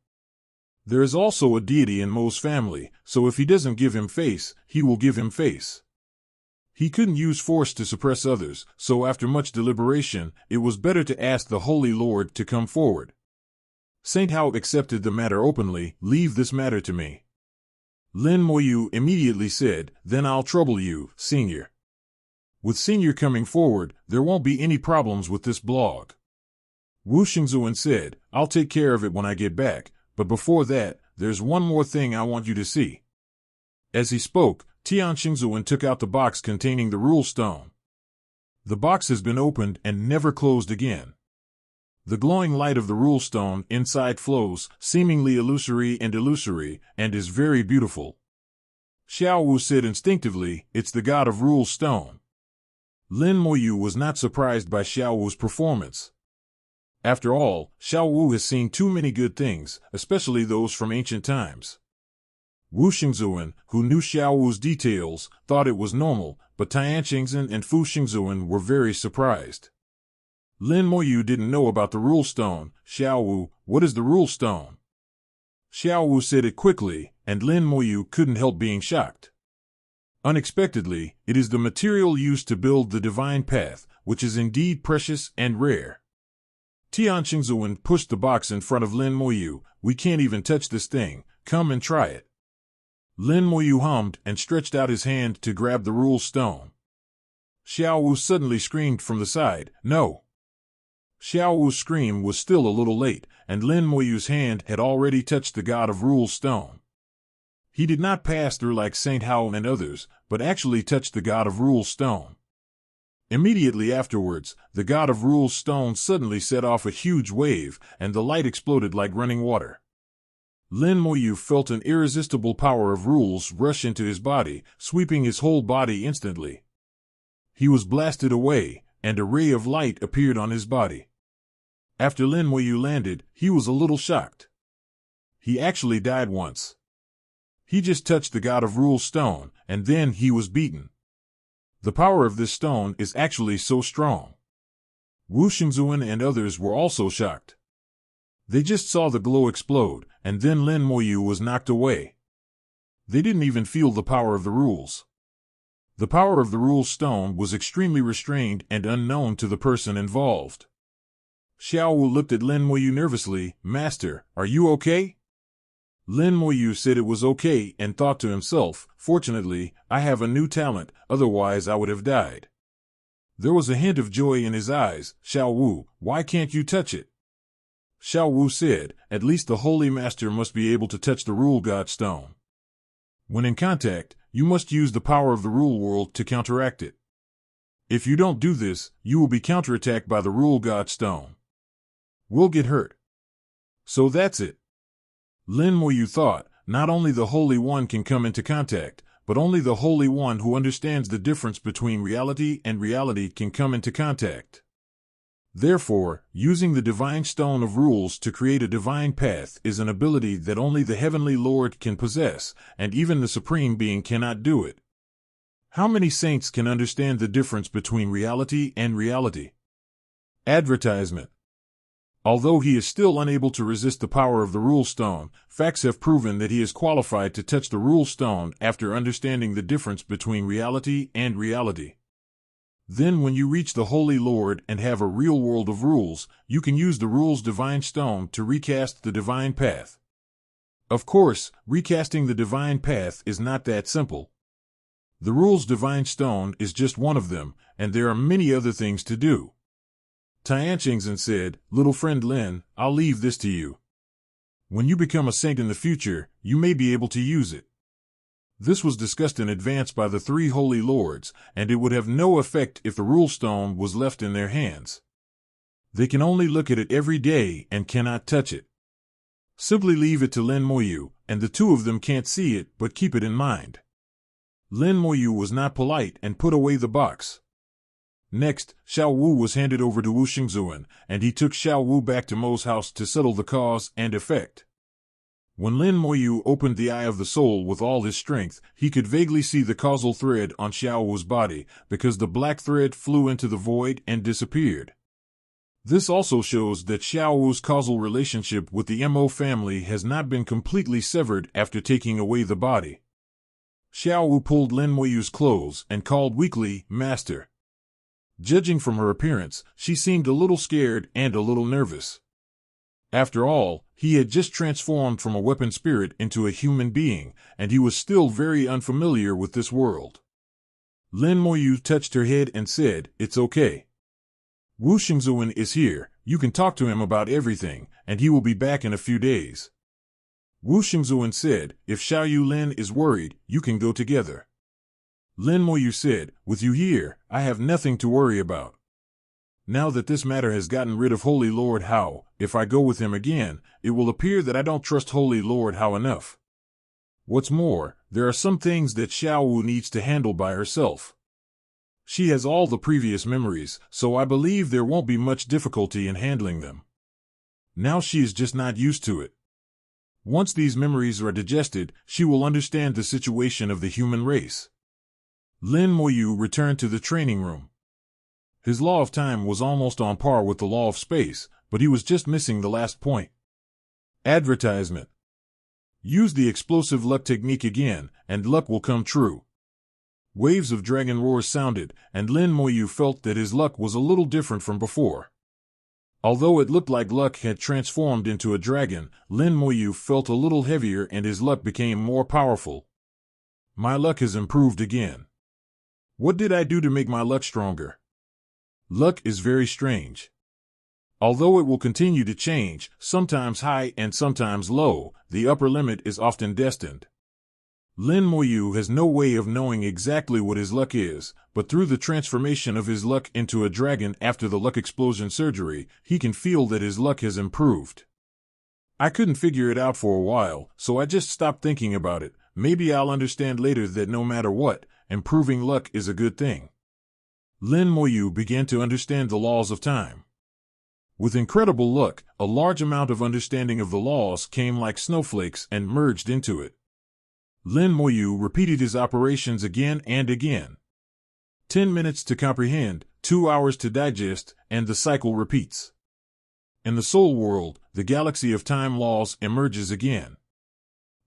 There is also a deity in Mo's family, so if he doesn't give him face, he will give him face. He couldn't use force to suppress others, so after much deliberation, it was better to ask the Holy Lord to come forward. Saint Hao accepted the matter openly. "Leave this matter to me." Lin Moyu immediately said, "Then I'll trouble you, Senior. With Senior coming forward, there won't be any problems with this blog." Wu Xingzuan said, "I'll take care of it when I get back, but before that, there's one more thing I want you to see." As he spoke, Tian Xingzuan took out the box containing the rule stone. The box has been opened and never closed again. The glowing light of the rule stone inside flows, seemingly illusory, and is very beautiful. Xiao Wu said instinctively, "It's the god of rule stone." Lin Moyu was not surprised by Xiao Wu's performance. After all, Xiao Wu has seen too many good things, especially those from ancient times. Wu Xingzuan, who knew Xiao Wu's details, thought it was normal, but Tian Xingzhen and Fu Xingzuan were very surprised. Lin Moyu didn't know about the rule stone. "Xiao Wu, what is the rule stone?" Xiao Wu said it quickly, and Lin Moyu couldn't help being shocked. Unexpectedly, it is the material used to build the divine path, which is indeed precious and rare. Tian Xingzuan pushed the box in front of Lin Moyu. "We can't even touch this thing. Come and try it." Lin Moyu hummed and stretched out his hand to grab the rule stone. Xiao Wu suddenly screamed from the side, "No!" Xiao Wu's scream was still a little late, and Lin Moyu's hand had already touched the god of rule stone. He did not pass through like Saint Hao and others, but actually touched the god of rule stone. Immediately afterwards, the god of rule stone suddenly set off a huge wave, and the light exploded like running water. Lin Moyu felt an irresistible power of rules rush into his body, sweeping his whole body instantly. He was blasted away, and a ray of light appeared on his body. After Lin Moyu landed, he was a little shocked. He actually died once. He just touched the god of rule stone, and then he was beaten. The power of this stone is actually so strong. Wu Xingzuan and others were also shocked. They just saw the glow explode, and then Lin Moyu was knocked away. They didn't even feel the power of the rules. The power of the rule stone was extremely restrained and unknown to the person involved. Xiao Wu looked at Lin Moyu nervously. "Master, are you okay?" Lin Moyu said it was okay and thought to himself, "Fortunately, I have a new talent, otherwise I would have died." There was a hint of joy in his eyes. "Xiao Wu, why can't you touch it?" Xiao Wu said, "At least the Holy Master must be able to touch the Rule God Stone. When in contact, you must use the power of the Rule World to counteract it. If you don't do this, you will be counterattacked by the Rule God Stone. We'll get hurt." So that's it. Lin Moyu thought, not only the Holy One can come into contact, but only the Holy One who understands the difference between reality and reality can come into contact. Therefore, using the divine stone of rules to create a divine path is an ability that only the Heavenly Lord can possess, and even the Supreme Being cannot do it. How many saints can understand the difference between reality and reality? Advertisement. Although he is still unable to resist the power of the rule stone, facts have proven that he is qualified to touch the rule stone after understanding the difference between reality and reality. Then when you reach the Holy Lord and have a real world of rules, you can use the rule's divine stone to recast the divine path. Of course, recasting the divine path is not that simple. The rule's divine stone is just one of them, and there are many other things to do. Tianqingzhen said, "Little friend Lin, I'll leave this to you. When you become a saint in the future, you may be able to use it." This was discussed in advance by the three holy lords, and it would have no effect if the rule stone was left in their hands. They can only look at it every day and cannot touch it. Simply leave it to Lin Moyu, and the two of them can't see it, but keep it in mind. Lin Moyu was not polite and put away the box. Next, Xiao Wu was handed over to Wu Xingzuan, and he took Xiao Wu back to Mo's house to settle the cause and effect. When Lin Moyu opened the Eye of the Soul with all his strength, he could vaguely see the causal thread on Xiao Wu's body, because the black thread flew into the void and disappeared. This also shows that Xiao Wu's causal relationship with the Mo family has not been completely severed after taking away the body. Xiao Wu pulled Lin Moyu's clothes and called weakly, "Master." Judging from her appearance, she seemed a little scared and a little nervous. After all, he had just transformed from a weapon spirit into a human being, and he was still very unfamiliar with this world. Lin Moyu touched her head and said, "It's okay. Wu Xingzuan is here, you can talk to him about everything, and he will be back in a few days." Wu Xingzuan said, "If Xiao Yu Lin is worried, you can go together." Lin Moyu said, "With you here, I have nothing to worry about. Now that this matter has gotten rid of Holy Lord Hao, if I go with him again, it will appear that I don't trust Holy Lord Hao enough. What's more, there are some things that Xiao Wu needs to handle by herself. She has all the previous memories, so I believe there won't be much difficulty in handling them. Now she is just not used to it. Once these memories are digested, she will understand the situation of the human race." Lin Moyu returned to the training room. His law of time was almost on par with the law of space, but he was just missing the last point. Advertisement. Use the explosive luck technique again, and luck will come true. Waves of dragon roars sounded, and Lin Moyu felt that his luck was a little different from before. Although it looked like luck had transformed into a dragon, Lin Moyu felt a little heavier and his luck became more powerful. "My luck has improved again. What did I do to make my luck stronger?" Luck is very strange. Although it will continue to change, sometimes high and sometimes low, the upper limit is often destined. Lin Moyu has no way of knowing exactly what his luck is, but through the transformation of his luck into a dragon after the luck explosion surgery, he can feel that his luck has improved. "I couldn't figure it out for a while, so I just stopped thinking about it. Maybe I'll understand later that no matter what, improving luck is a good thing." Lin Moyu began to understand the laws of time. With incredible luck, a large amount of understanding of the laws came like snowflakes and merged into it. Lin Moyu repeated his operations again and again. 10 minutes to comprehend, 2 hours to digest, and the cycle repeats. In the soul world, the galaxy of time laws emerges again.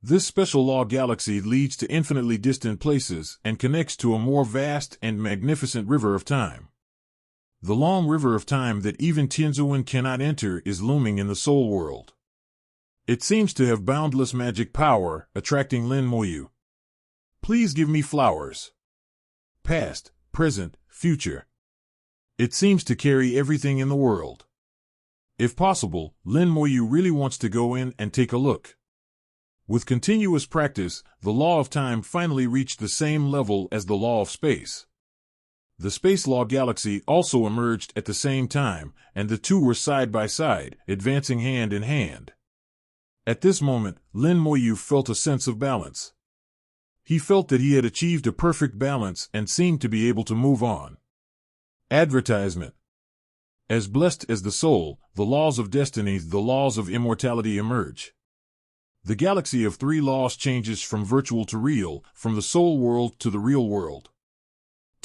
This special law galaxy leads to infinitely distant places and connects to a more vast and magnificent river of time. The long river of time that even Tianzuan cannot enter is looming in the soul world. It seems to have boundless magic power, attracting Lin Moyu. "Please give me flowers. Past, present, future. It seems to carry everything in the world." If possible, Lin Moyu really wants to go in and take a look. With continuous practice, the law of time finally reached the same level as the law of space. The space law galaxy also emerged at the same time, and the two were side by side, advancing hand in hand. At this moment, Lin Moyu felt a sense of balance. He felt that he had achieved a perfect balance and seemed to be able to move on. Advertisement. As blessed as the soul, the laws of destiny, the laws of immortality emerge. The galaxy of 3 laws changes from virtual to real, from the soul world to the real world.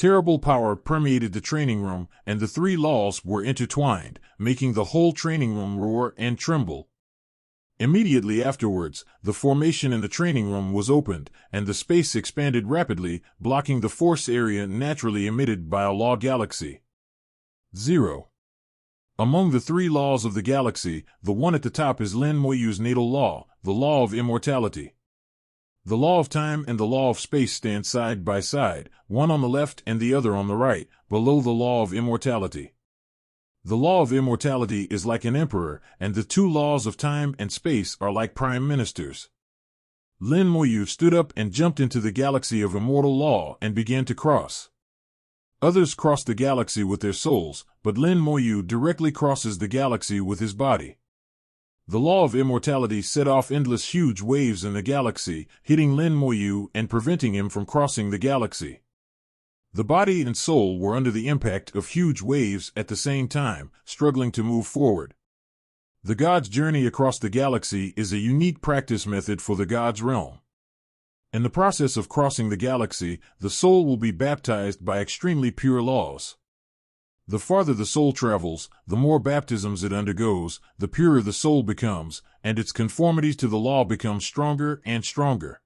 Terrible power permeated the training room, and the three laws were intertwined, making the whole training room roar and tremble. Immediately afterwards, the formation in the training room was opened, and the space expanded rapidly, blocking the force area naturally emitted by a law galaxy. 0. Among the three laws of the galaxy, the one at the top is Lin Moyu's natal law, the law of immortality. The law of time and the law of space stand side by side, one on the left and the other on the right, below the law of immortality. The law of immortality is like an emperor, and the two laws of time and space are like prime ministers. Lin Moyu stood up and jumped into the galaxy of immortal law and began to cross. Others cross the galaxy with their souls, but Lin Moyu directly crosses the galaxy with his body. The law of immortality set off endless huge waves in the galaxy, hitting Lin Moyu and preventing him from crossing the galaxy. The body and soul were under the impact of huge waves at the same time, struggling to move forward. The God's journey across the galaxy is a unique practice method for the God's realm. In the process of crossing the galaxy, the soul will be baptized by extremely pure laws. The farther the soul travels, the more baptisms it undergoes, the purer the soul becomes, and its conformity to the law becomes stronger and stronger.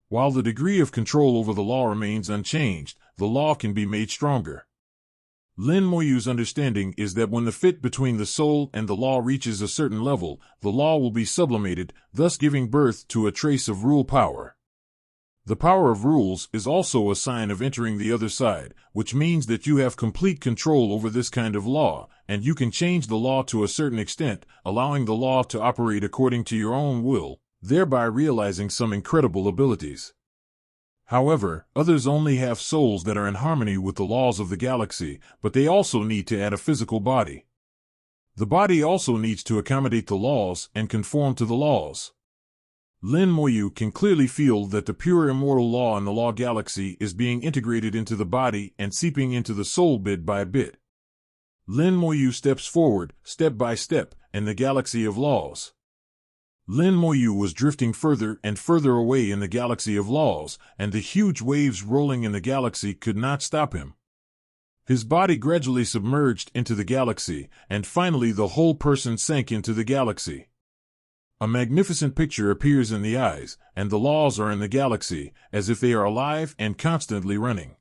While the degree of control over the law remains unchanged, the law can be made stronger. Lin Moyu's understanding is that when the fit between the soul and the law reaches a certain level, the law will be sublimated, thus giving birth to a trace of rule power. The power of rules is also a sign of entering the other side, which means that you have complete control over this kind of law, and you can change the law to a certain extent, allowing the law to operate according to your own will, thereby realizing some incredible abilities. However, others only have souls that are in harmony with the laws of the galaxy, but they also need to add a physical body. The body also needs to accommodate the laws and conform to the laws. Lin Moyu can clearly feel that the pure immortal law in the law galaxy is being integrated into the body and seeping into the soul bit by bit. Lin Moyu steps forward, step by step, in the galaxy of laws. Lin Moyu was drifting further and further away in the galaxy of laws, and the huge waves rolling in the galaxy could not stop him. His body gradually submerged into the galaxy, and finally the whole person sank into the galaxy. A magnificent picture appears in the eyes, and the laws are in the galaxy, as if they are alive and constantly running.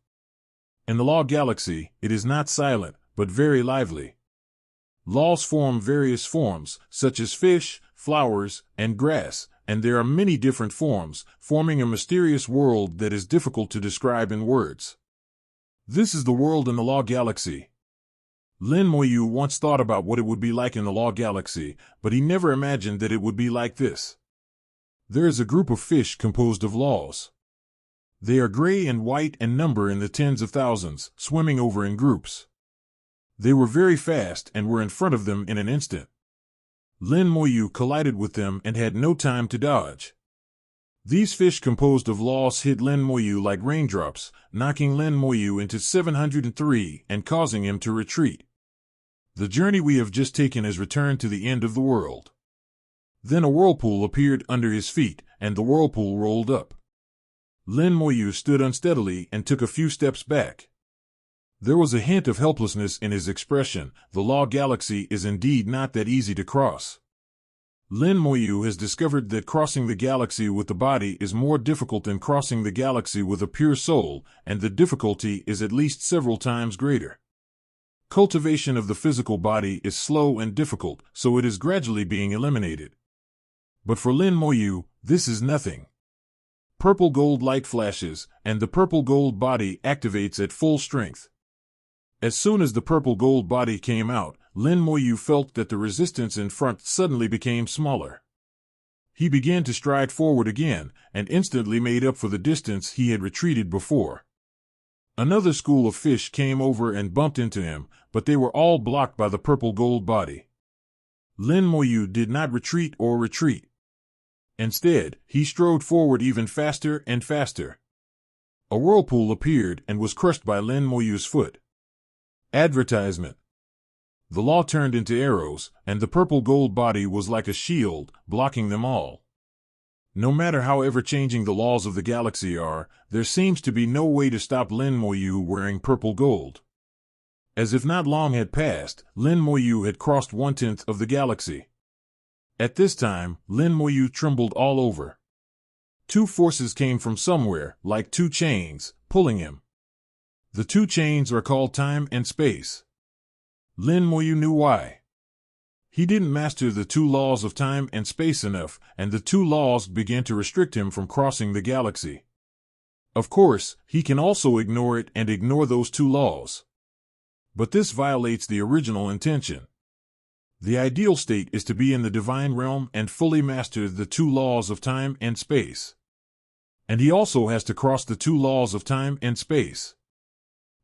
In the law galaxy, it is not silent, but very lively. Laws form various forms, such as fish, flowers, and grass, and there are many different forms, forming a mysterious world that is difficult to describe in words. This is the world in the law galaxy. Lin Moyu once thought about what it would be like in the law galaxy, but he never imagined that it would be like this. There is a group of fish composed of laws. They are gray and white and number in the tens of thousands, swimming over in groups. They were very fast and were in front of them in an instant. Lin Moyu collided with them and had no time to dodge. These fish composed of laws hit Lin Moyu like raindrops, knocking Lin Moyu into 703 and causing him to retreat. The journey we have just taken has returned to the end of the world. Then a whirlpool appeared under his feet, and the whirlpool rolled up. Lin Moyu stood unsteadily and took a few steps back. There was a hint of helplessness in his expression. The law galaxy is indeed not that easy to cross. Lin Moyu has discovered that crossing the galaxy with the body is more difficult than crossing the galaxy with a pure soul, and the difficulty is at least several times greater. Cultivation of the physical body is slow and difficult, so it is gradually being eliminated. But for Lin Moyu, this is nothing. Purple gold light flashes, and the purple gold body activates at full strength. As soon as the purple gold body came out, Lin Moyu felt that the resistance in front suddenly became smaller. He began to stride forward again, and instantly made up for the distance he had retreated before. Another school of fish came over and bumped into him, but they were all blocked by the purple gold body. Lin Moyu did not retreat or retreat. Instead, he strode forward even faster and faster. A whirlpool appeared and was crushed by Lin Moyu's foot. Advertisement. The law turned into arrows, and the purple gold body was like a shield, blocking them all. No matter how ever-changing the laws of the galaxy are, there seems to be no way to stop Lin Moyu wearing purple gold. As if not long had passed, Lin Moyu had crossed 1/10 of the galaxy. At this time, Lin Moyu trembled all over. Two forces came from somewhere, like two chains, pulling him. The two chains are called time and space. Lin Moyu knew why. He didn't master the two laws of time and space enough, and the two laws began to restrict him from crossing the galaxy. Of course, he can also ignore it and ignore those two laws. But this violates the original intention. The ideal state is to be in the divine realm and fully master the two laws of time and space. And he also has to cross the two laws of time and space.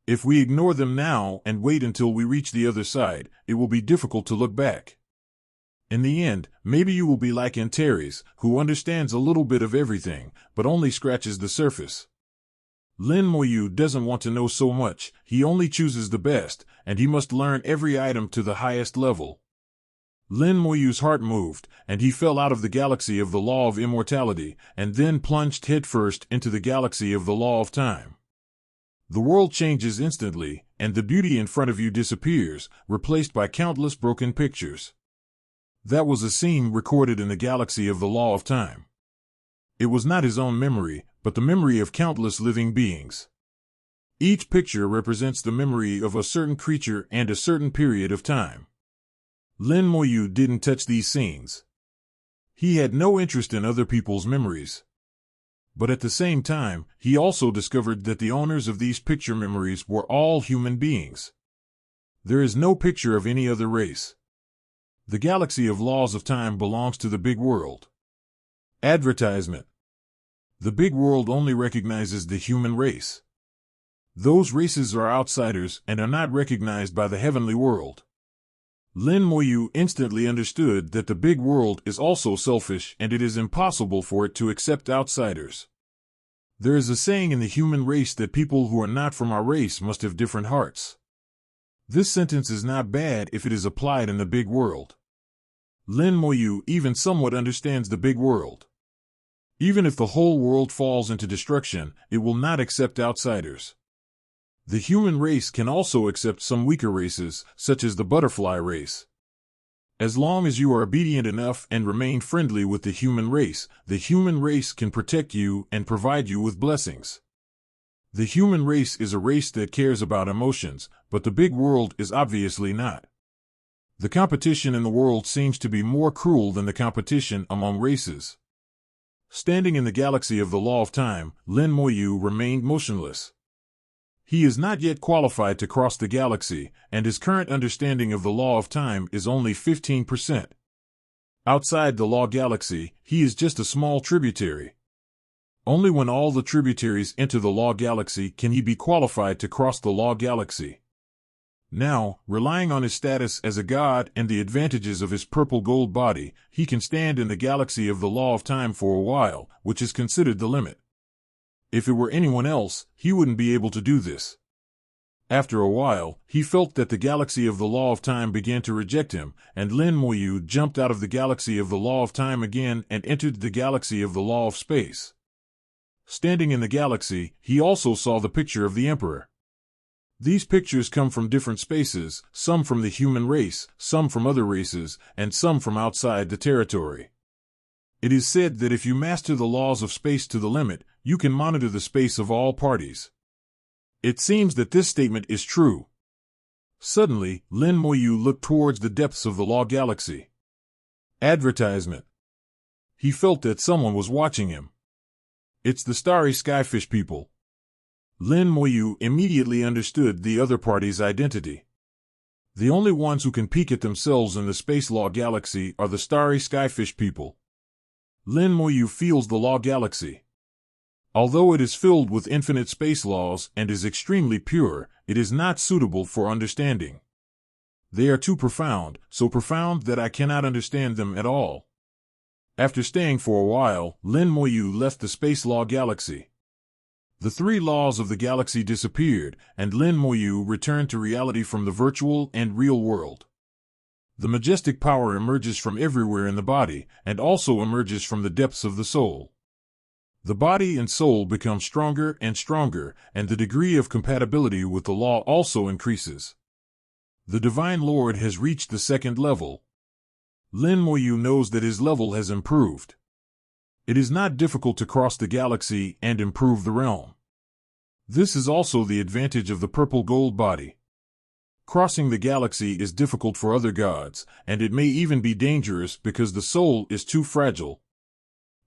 If we ignore them now and wait until we reach the other side, it will be difficult to look back. In the end, maybe you will be like Antares, who understands a little bit of everything, but only scratches the surface. Lin Moyu doesn't want to know so much, he only chooses the best, and he must learn every item to the highest level. Lin Moyu's heart moved, and he fell out of the galaxy of the law of immortality, and then plunged headfirst into the galaxy of the law of time. The world changes instantly, and the beauty in front of you disappears, replaced by countless broken pictures. That was a scene recorded in the galaxy of the law of time. It was not his own memory, but the memory of countless living beings. Each picture represents the memory of a certain creature and a certain period of time. Lin Moyu didn't touch these scenes. He had no interest in other people's memories. But at the same time, he also discovered that the owners of these picture memories were all human beings. There is no picture of any other race. The galaxy of laws of time belongs to the big world. Advertisement. The big world only recognizes the human race. Those races are outsiders and are not recognized by the heavenly world. Lin Moyu instantly understood that the big world is also selfish and it is impossible for it to accept outsiders. There is a saying in the human race that people who are not from our race must have different hearts. This sentence is not bad if it is applied in the big world. Lin Moyu even somewhat understands the big world. Even if the whole world falls into destruction, it will not accept outsiders. The human race can also accept some weaker races, such as the butterfly race. As long as you are obedient enough and remain friendly with the human race can protect you and provide you with blessings. The human race is a race that cares about emotions, but the big world is obviously not. The competition in the world seems to be more cruel than the competition among races. Standing in the galaxy of the law of time, Lin Moyu remained motionless. He is not yet qualified to cross the galaxy, and his current understanding of the law of time is only 15%. Outside the law galaxy, he is just a small tributary. Only when all the tributaries enter the law galaxy can he be qualified to cross the law galaxy. Now, relying on his status as a god and the advantages of his purple gold body, he can stand in the galaxy of the law of time for a while, which is considered the limit. If it were anyone else, he wouldn't be able to do this. After a while, he felt that the galaxy of the law of time began to reject him, and Lin Moyu jumped out of the galaxy of the law of time again and entered the galaxy of the law of space. Standing in the galaxy, he also saw the picture of the Emperor. These pictures come from different spaces, some from the human race, some from other races, and some from outside the territory. It is said that if you master the laws of space to the limit, you can monitor the space of all parties. It seems that this statement is true. Suddenly, Lin Moyu looked towards the depths of the law galaxy. Advertisement. He felt that someone was watching him. It's the starry skyfish people. Lin Moyu immediately understood the other party's identity. The only ones who can peek at themselves in the space law galaxy are the starry skyfish people. Lin Moyu feels the law galaxy. Although it is filled with infinite space laws and is extremely pure, it is not suitable for understanding. They are too profound, so profound that I cannot understand them at all. After staying for a while, Lin Moyu left the space law galaxy. The three laws of the galaxy disappeared, and Lin Moyu returned to reality from the virtual and real world. The majestic power emerges from everywhere in the body, and also emerges from the depths of the soul. The body and soul become stronger and stronger, and the degree of compatibility with the law also increases. The Divine Lord has reached the second level. Lin Moyu knows that his level has improved. It is not difficult to cross the galaxy and improve the realm. This is also the advantage of the purple gold body. Crossing the galaxy is difficult for other gods, and it may even be dangerous because the soul is too fragile.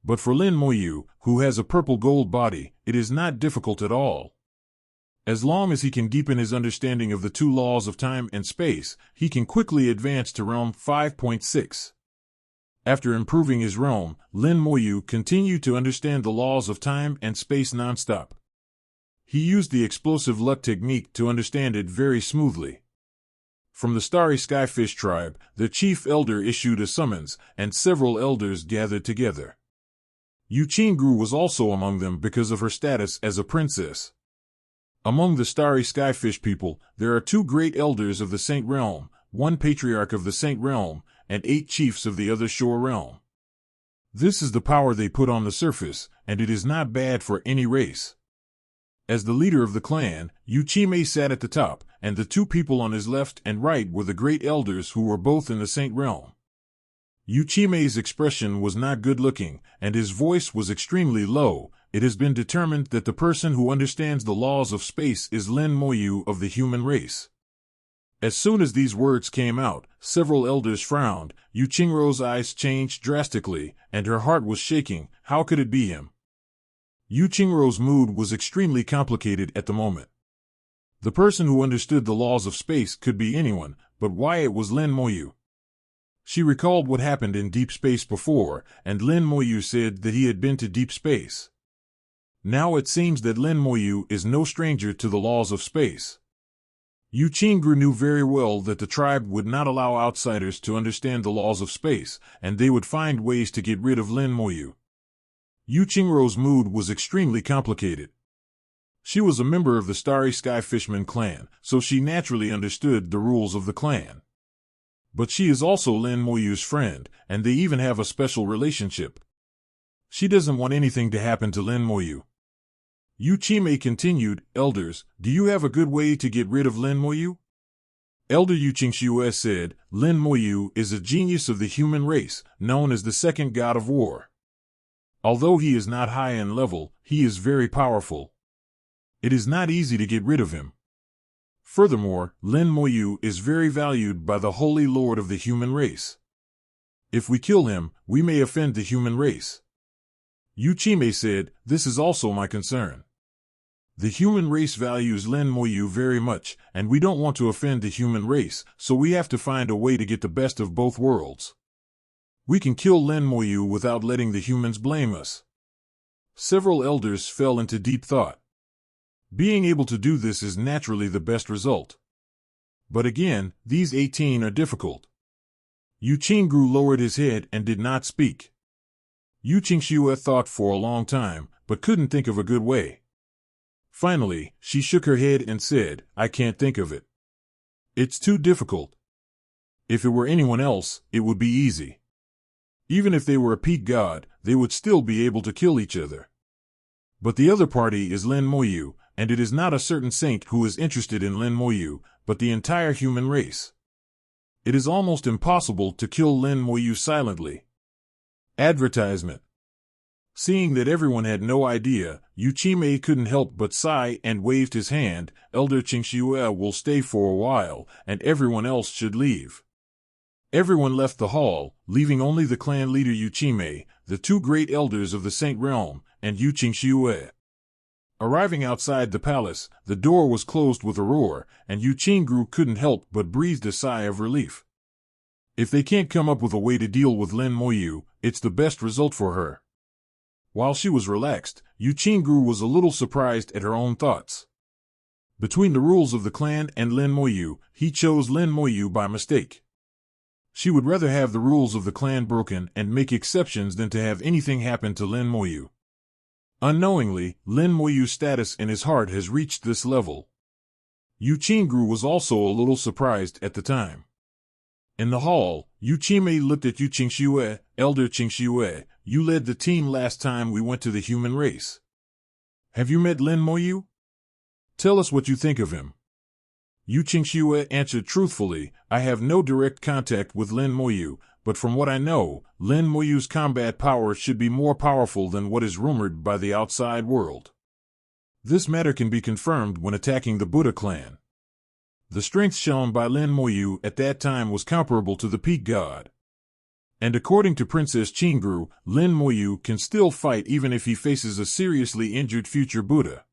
But for Lin Moyu, who has a purple gold body, it is not difficult at all. As long as he can deepen his understanding of the two laws of time and space, he can quickly advance to realm 5.6. After improving his realm, Lin Moyu continued to understand the laws of time and space nonstop. He used the explosive luck technique to understand it very smoothly. From the Starry Skyfish tribe, the chief elder issued a summons, and several elders gathered together. Yu Qingru was also among them because of her status as a princess. Among the Starry Skyfish people, there are 2 great elders of the Saint Realm, 1 patriarch of the Saint Realm, and 8 chiefs of the other shore realm. This is the power they put on the surface, and it is not bad for any race. As the leader of the clan, Yu Qimei sat at the top, and the 2 people on his left and right were the great elders who were both in the Saint Realm. Yu Qimei's expression was not good-looking, and his voice was extremely low. It has been determined that the person who understands the laws of space is Lin Moyu of the human race. As soon as these words came out, several elders frowned. Yu Qingru's eyes changed drastically, and her heart was shaking. How could it be him? Yu Qingru's mood was extremely complicated at the moment. The person who understood the laws of space could be anyone, but why it was Lin Moyu? She recalled what happened in deep space before, and Lin Moyu said that he had been to deep space. Now it seems that Lin Moyu is no stranger to the laws of space. Yu Qingru knew very well that the tribe would not allow outsiders to understand the laws of space, and they would find ways to get rid of Lin Moyu. Yu Qingru's mood was extremely complicated. She was a member of the Starry Sky Fishman clan, so she naturally understood the rules of the clan. But she is also Lin Moyu's friend, and they even have a special relationship. She doesn't want anything to happen to Lin Moyu. Yu Qimei continued, "Elders, do you have a good way to get rid of Lin Moyu?" Elder Yu Qingxue said, "Lin Moyu is a genius of the human race, known as the second god of war. Although he is not high in level, he is very powerful. It is not easy to get rid of him. Furthermore, Lin Moyu is very valued by the Holy Lord of the human race. If we kill him, we may offend the human race." Yu Qimei said, "This is also my concern. The human race values Lin Moyu very much, and we don't want to offend the human race, so we have to find a way to get the best of both worlds. We can kill Lin Moyu without letting the humans blame us." Several elders fell into deep thought. Being able to do this is naturally the best result. But again, these 18 are difficult. Yu Qingru lowered his head and did not speak. Yu Qingxue thought for a long time, but couldn't think of a good way. Finally, she shook her head and said, "I can't think of it. It's too difficult. If it were anyone else, it would be easy. Even if they were a peak god, they would still be able to kill each other. But the other party is Lin Moyu, and it is not a certain saint who is interested in Lin Moyu, but the entire human race. It is almost impossible to kill Lin Moyu silently." Advertisement. Seeing that everyone had no idea, Yu Qimei couldn't help but sigh and waved his hand. "Elder Qingxue will stay for a while, and everyone else should leave." Everyone left the hall, leaving only the clan leader Yu Qimei, the 2 great elders of the Saint Realm, and Yu Qingxue. Arriving outside the palace, the door was closed with a roar, and Yu Qingru couldn't help but breathe a sigh of relief. If they can't come up with a way to deal with Lin Moyu, it's the best result for her. While she was relaxed, Yu Qingru was a little surprised at her own thoughts. Between the rules of the clan and Lin Moyu, he chose Lin Moyu by mistake. She would rather have the rules of the clan broken and make exceptions than to have anything happen to Lin Moyu. Unknowingly, Lin Moyu's status in his heart has reached this level. Yu Qingru was also a little surprised at the time. In the hall, Yu Qimei looked at Yu Qingxue. Elder Qingxue, you led the team last time we went to the human race. Have you met Lin Moyu? Tell us what you think of him. Yu Qingxue answered truthfully, I have no direct contact with Lin Moyu, but from what I know, Lin Moyu's combat power should be more powerful than what is rumored by the outside world. This matter can be confirmed when attacking the Buddha clan. The strength shown by Lin Moyu at that time was comparable to the peak god. And according to Princess Qingru, Lin Moyu can still fight even if he faces a seriously injured future Buddha.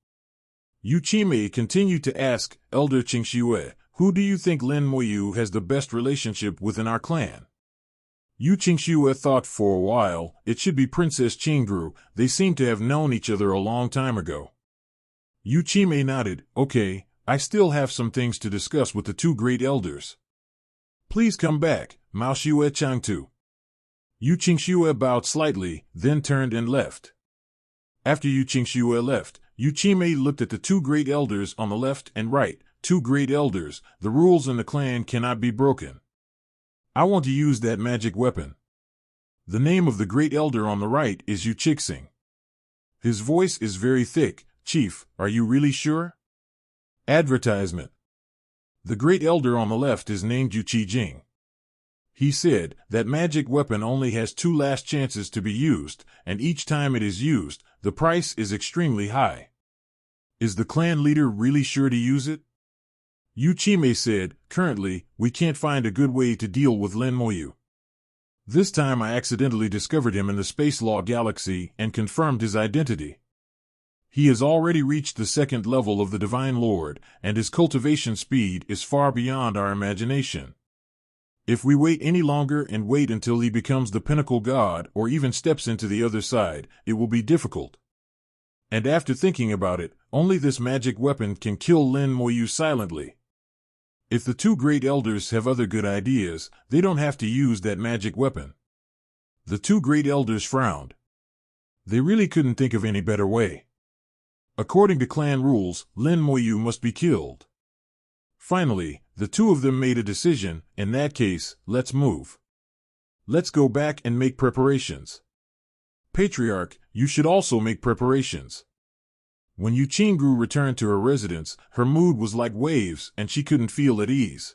Yu Qimei continued to ask, Elder Qingxue, who do you think Lin Moyu has the best relationship with in our clan? Yu Qingxue thought for a while. It should be Princess Qingru. They seem to have known each other a long time ago. Yu Qimei nodded. Okay, I still have some things to discuss with the two great elders. Please come back, Mao Xue Changtu. Yu Qingxue bowed slightly, then turned and left. After Yu Qingxue left, Yu Qimei looked at the two great elders on the left and right. Two great elders, the rules in the clan cannot be broken. I want to use that magic weapon. The name of the great elder on the right is Yu Qixing. His voice is very thick. Chief, are you really sure? Advertisement. The great elder on the left is named Yu Qijing. He said that magic weapon only has 2 last chances to be used, and each time it is used, the price is extremely high. Is the clan leader really sure to use it? Yu Qimei said, currently, we can't find a good way to deal with Lin Moyu. This time I accidentally discovered him in the Space Law Galaxy and confirmed his identity. He has already reached the 2nd level of the Divine Lord, and his cultivation speed is far beyond our imagination. If we wait any longer and wait until he becomes the pinnacle god or even steps into the other side, it will be difficult. And after thinking about it, only this magic weapon can kill Lin Moyu silently. If the two great elders have other good ideas, they don't have to use that magic weapon. The two great elders frowned. They really couldn't think of any better way. According to clan rules, Lin Moyu must be killed. Finally, the two of them made a decision. In that case, let's move. Let's go back and make preparations. Patriarch, you should also make preparations. When Yu Qingru returned to her residence, her mood was like waves and she couldn't feel at ease.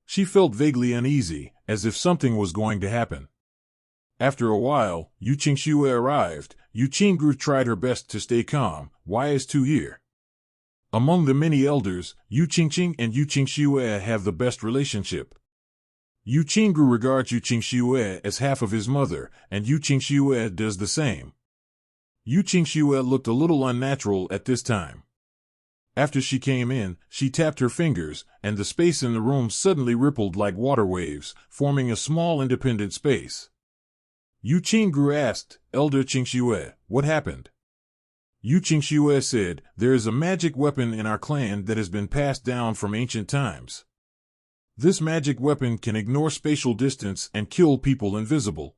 She felt vaguely uneasy, as if something was going to happen. After a while, Yu Qingxue arrived. Yu Qingru tried her best to stay calm. Why is Tu here? Among the many elders, Yu Qingqing and Yu Qingxue have the best relationship. Yu Qingru regards Yu Qingxue as half of his mother, and Yu Qingxue does the same. Yu Qingxue looked a little unnatural at this time. After she came in, she tapped her fingers, and the space in the room suddenly rippled like water waves, forming a small independent space. Yu Qingru asked, Elder Qingxue, what happened? Yu Qingxue said, there is a magic weapon in our clan that has been passed down from ancient times. This magic weapon can ignore spatial distance and kill people invisible.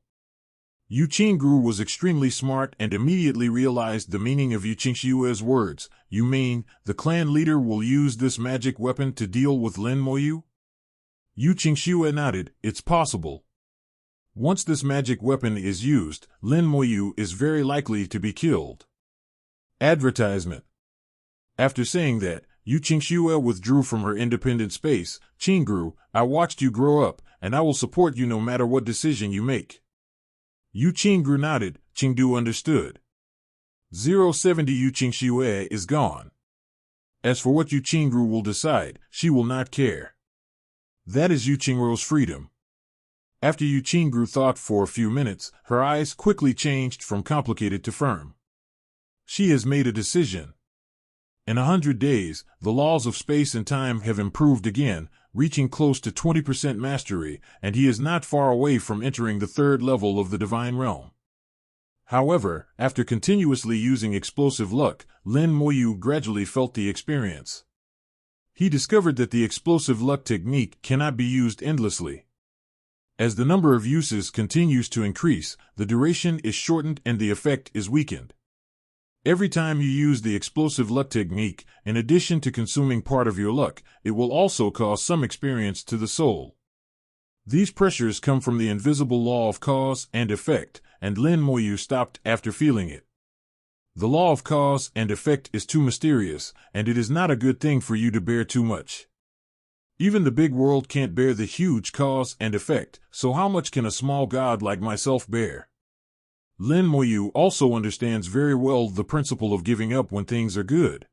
Yu Qingru was extremely smart and immediately realized the meaning of Yu Qingxue's words. You mean, the clan leader will use this magic weapon to deal with Lin Moyu? Yu Qingxue nodded, it's possible. Once this magic weapon is used, Lin Moyu is very likely to be killed. Advertisement. After saying that, Yu Qingxue withdrew from her independent space. Qingru, I watched you grow up, and I will support you no matter what decision you make. Yu Qingru nodded. Qingdu understood. 070 Yu Qingxue is gone. As for what Yu Qingru will decide, she will not care. That is Yu Qingru's freedom. After Yu Qingru thought for a few minutes, her eyes quickly changed from complicated to firm. She has made a decision. In 100 days, the laws of space and time have improved again, reaching close to 20% mastery, and he is not far away from entering the 3rd level of the divine realm. However, after continuously using explosive luck, Lin Moyu gradually felt the experience. He discovered that the explosive luck technique cannot be used endlessly. As the number of uses continues to increase, the duration is shortened and the effect is weakened. Every time you use the explosive luck technique, in addition to consuming part of your luck, it will also cause some experience to the soul. These pressures come from the invisible law of cause and effect, and Lin Moyu stopped after feeling it. The law of cause and effect is too mysterious, and it is not a good thing for you to bear too much. Even the big world can't bear the huge cause and effect, so how much can a small god like myself bear? Lin Moyu also understands very well the principle of giving up when things are good.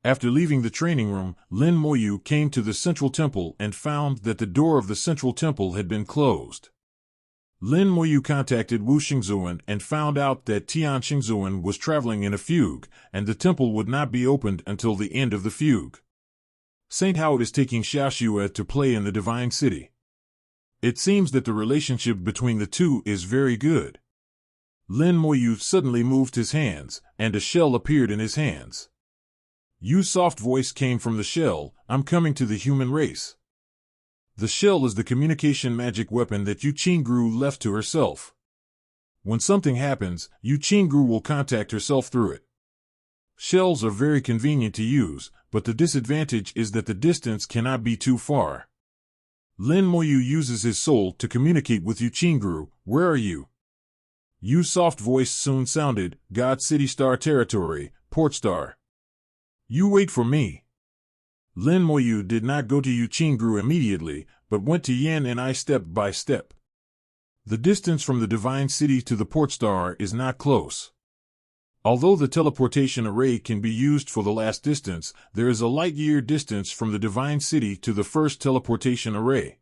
After leaving the training room, Lin Moyu came to the central temple and found that the door of the central temple had been closed. Lin Moyu contacted Wu Xingzuan and found out that Tian Xingzuan was traveling in a fugue, and the temple would not be opened until the end of the fugue. Saint Hao is taking Xiaoxue to play in the Divine City. It seems that the relationship between the two is very good. Lin Moyu suddenly moved his hands, and a shell appeared in his hands. Yu's soft voice came from the shell, "I'm coming to the human race." The shell is the communication magic weapon that Yu Qingru left to herself. When something happens, Yu Qingru will contact herself through it. Shells are very convenient to use, but the disadvantage is that the distance cannot be too far. Lin Moyu uses his soul to communicate with Yu Qingru. "Where are you?" Yu's soft voice soon sounded, "God City Star Territory, Port Star." "You wait for me." Lin Moyu did not go to Yu Qingru immediately, but went to Yin and I step by step. The distance from the Divine City to the Port Star is not close. Although the teleportation array can be used for the last distance, there is a light-year distance from the Divine City to the first teleportation array.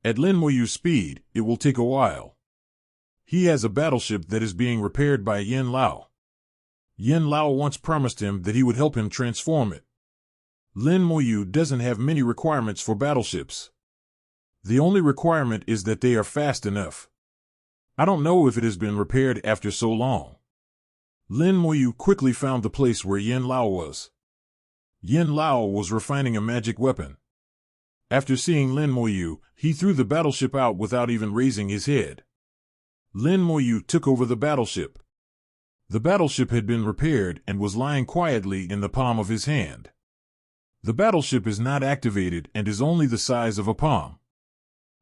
At Lin Moyu's speed, it will take a while. He has a battleship that is being repaired by Yin Lao. Yin Lao once promised him that he would help him transform it. Lin Moyu doesn't have many requirements for battleships. The only requirement is that they are fast enough. I don't know if it has been repaired after so long. Lin Moyu quickly found the place where Yin Lao was. Yin Lao was refining a magic weapon. After seeing Lin Moyu, he threw the battleship out without even raising his head. Lin Moyu took over the battleship. The battleship had been repaired and was lying quietly in the palm of his hand. The battleship is not activated and is only the size of a palm.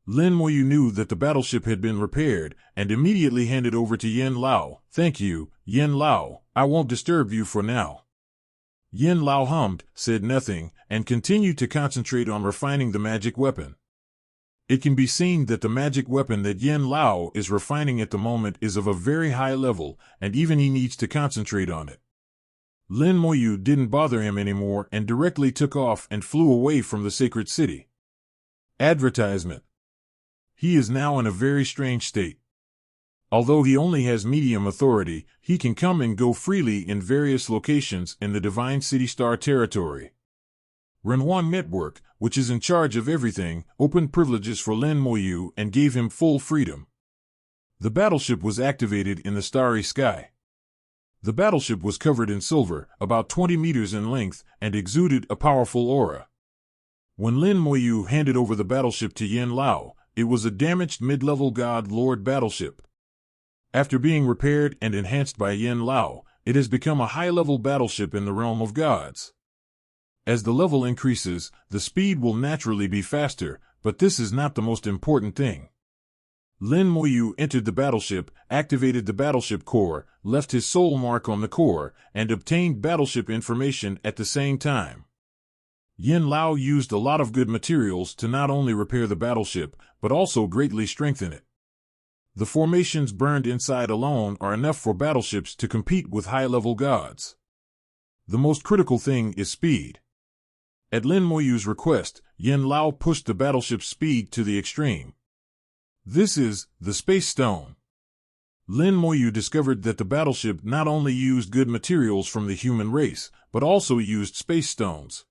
Lin Moyu knew that the battleship had been repaired and immediately handed over to Yin Lao. "Thank you, Yin Lao, I won't disturb you for now." Yin Lao hummed, said nothing, and continued to concentrate on refining the magic weapon. It can be seen that the magic weapon that Yin Lao is refining at the moment is of a very high level, and even he needs to concentrate on it. Lin Moyu didn't bother him anymore and directly took off and flew away from the sacred city. Advertisement. He is now in a very strange state. Although he only has medium authority, he can come and go freely in various locations in the Divine City Star Territory. Renwan Network, which is in charge of everything, opened privileges for Lin Moyu and gave him full freedom. The battleship was activated in the starry sky. The battleship was covered in silver, about 20 meters in length, and exuded a powerful aura. When Lin Moyu handed over the battleship to Yin Lao, it was a damaged mid-level God Lord battleship. After being repaired and enhanced by Yin Lao, it has become a high-level battleship in the realm of gods. As the level increases, the speed will naturally be faster, but this is not the most important thing. Lin Moyu entered the battleship, activated the battleship core, left his soul mark on the core, and obtained battleship information at the same time. Yin Lao used a lot of good materials to not only repair the battleship, but also greatly strengthen it. The formations burned inside alone are enough for battleships to compete with high-level gods. The most critical thing is speed. At Lin Moyu's request, Yin Lao pushed the battleship's speed to the extreme. This is the Space Stone. Lin Moyu discovered that the battleship not only used good materials from the human race, but also used space stones.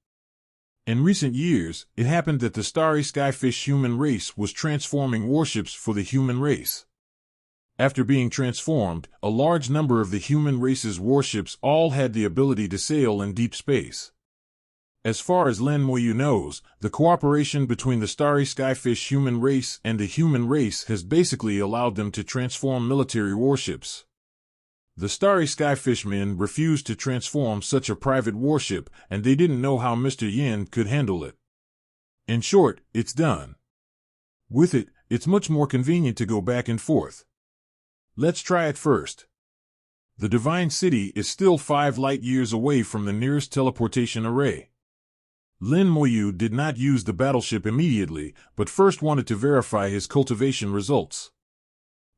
In recent years, it happened that the Starry Skyfish human race was transforming warships for the human race. After being transformed, a large number of the human race's warships all had the ability to sail in deep space. As far as Lin Moyu knows, the cooperation between the Starry Skyfish human race and the human race has basically allowed them to transform military warships. The Starry Skyfish men refused to transform such a private warship, and they didn't know how Mr. Yin could handle it. In short, it's done. With it, it's much more convenient to go back and forth. Let's try it first. The Divine City is still 5 light-years away from the nearest teleportation array. Lin Moyu did not use the battleship immediately, but first wanted to verify his cultivation results.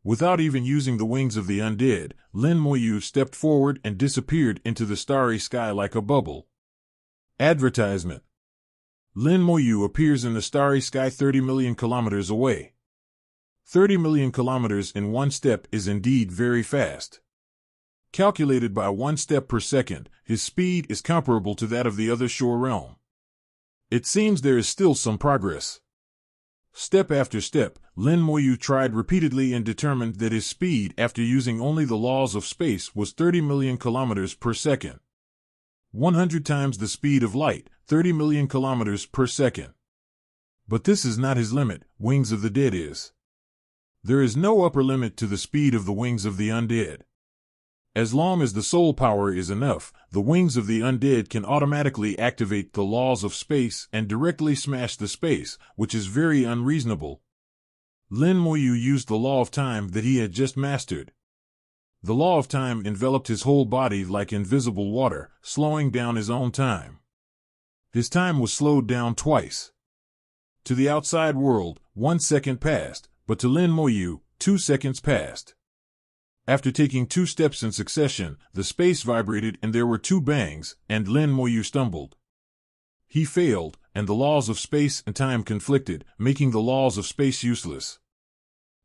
Without even using the wings of the undead, Lin Moyu stepped forward and disappeared into the starry sky like a bubble. Advertisement. Lin Moyu appears in the starry sky 30 million kilometers away. 30 million kilometers in 1 step is indeed very fast. Calculated by 1 step per second, his speed is comparable to that of the other shore realm. It seems there is still some progress. Step after step, Lin Moyu tried repeatedly and determined that his speed after using only the laws of space was 30 million kilometers per second. 100 times the speed of light, 30 million kilometers per second. But this is not his limit, Wings of the Dead is. There is no upper limit to the speed of the Wings of the Undead. As long as the soul power is enough, the Wings of the Undead can automatically activate the laws of space and directly smash the space, which is very unreasonable. Lin Moyu used the law of time that he had just mastered. The law of time enveloped his whole body like invisible water, slowing down his own time. His time was slowed down twice. To the outside world, 1 second passed, but to Lin Moyu, 2 seconds passed. After taking 2 steps in succession, the space vibrated and there were 2 bangs, and Lin Moyu stumbled. He failed, and the laws of space and time conflicted, making the laws of space useless.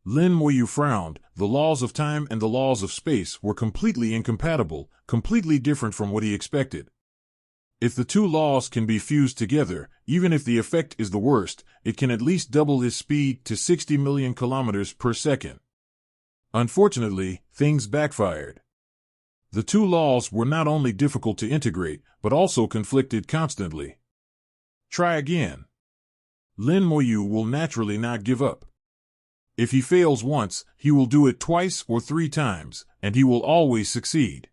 Lin Moyu frowned. The laws of time and the laws of space were completely incompatible, completely different from what he expected. If the 2 laws can be fused together, even if the effect is the worst, it can at least double his speed to 60 million kilometers per second. Unfortunately, things backfired. The 2 laws were not only difficult to integrate, but also conflicted constantly. Try again. Lin Moyu will naturally not give up. If he fails once, he will do it twice or 3 times, and he will always succeed.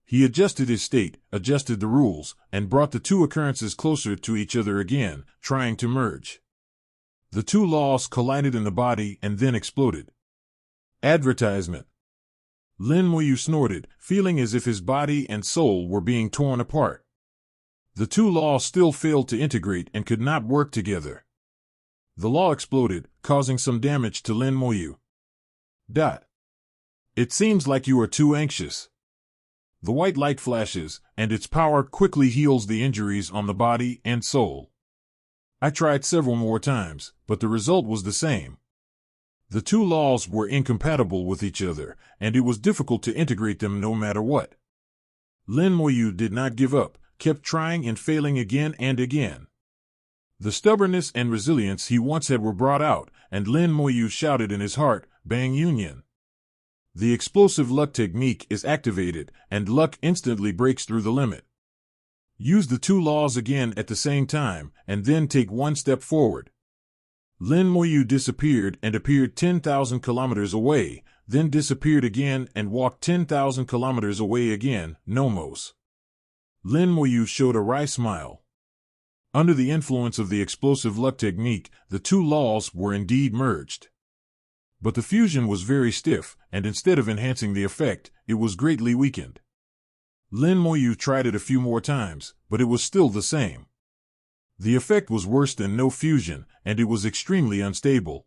He adjusted his state, adjusted the rules, and brought the 2 occurrences closer to each other again, trying to merge. The 2 laws collided in the body and then exploded. Advertisement. Lin Moyu snorted, feeling as if his body and soul were being torn apart. The 2 laws still failed to integrate and could not work together. The law exploded, causing some damage to Lin Moyu. It seems like you are too anxious. The white light flashes, and its power quickly heals the injuries on the body and soul. I tried several more times, but the result was the same. The 2 laws were incompatible with each other, and it was difficult to integrate them no matter what. Lin Moyu did not give up, kept trying and failing again and again. The stubbornness and resilience he once had were brought out, and Lin Moyu shouted in his heart, "Bang Union!" The explosive luck technique is activated, and luck instantly breaks through the limit. Use the 2 laws again at the same time, and then take 1 step forward. Lin Moyu disappeared and appeared 10,000 kilometers away, then disappeared again and walked 10,000 kilometers away again, Nomos. Lin Moyu showed a wry smile. Under the influence of the explosive luck technique, the 2 laws were indeed merged. But the fusion was very stiff, and instead of enhancing the effect, it was greatly weakened. Lin Moyu tried it a few more times, but it was still the same. The effect was worse than no fusion, and it was extremely unstable.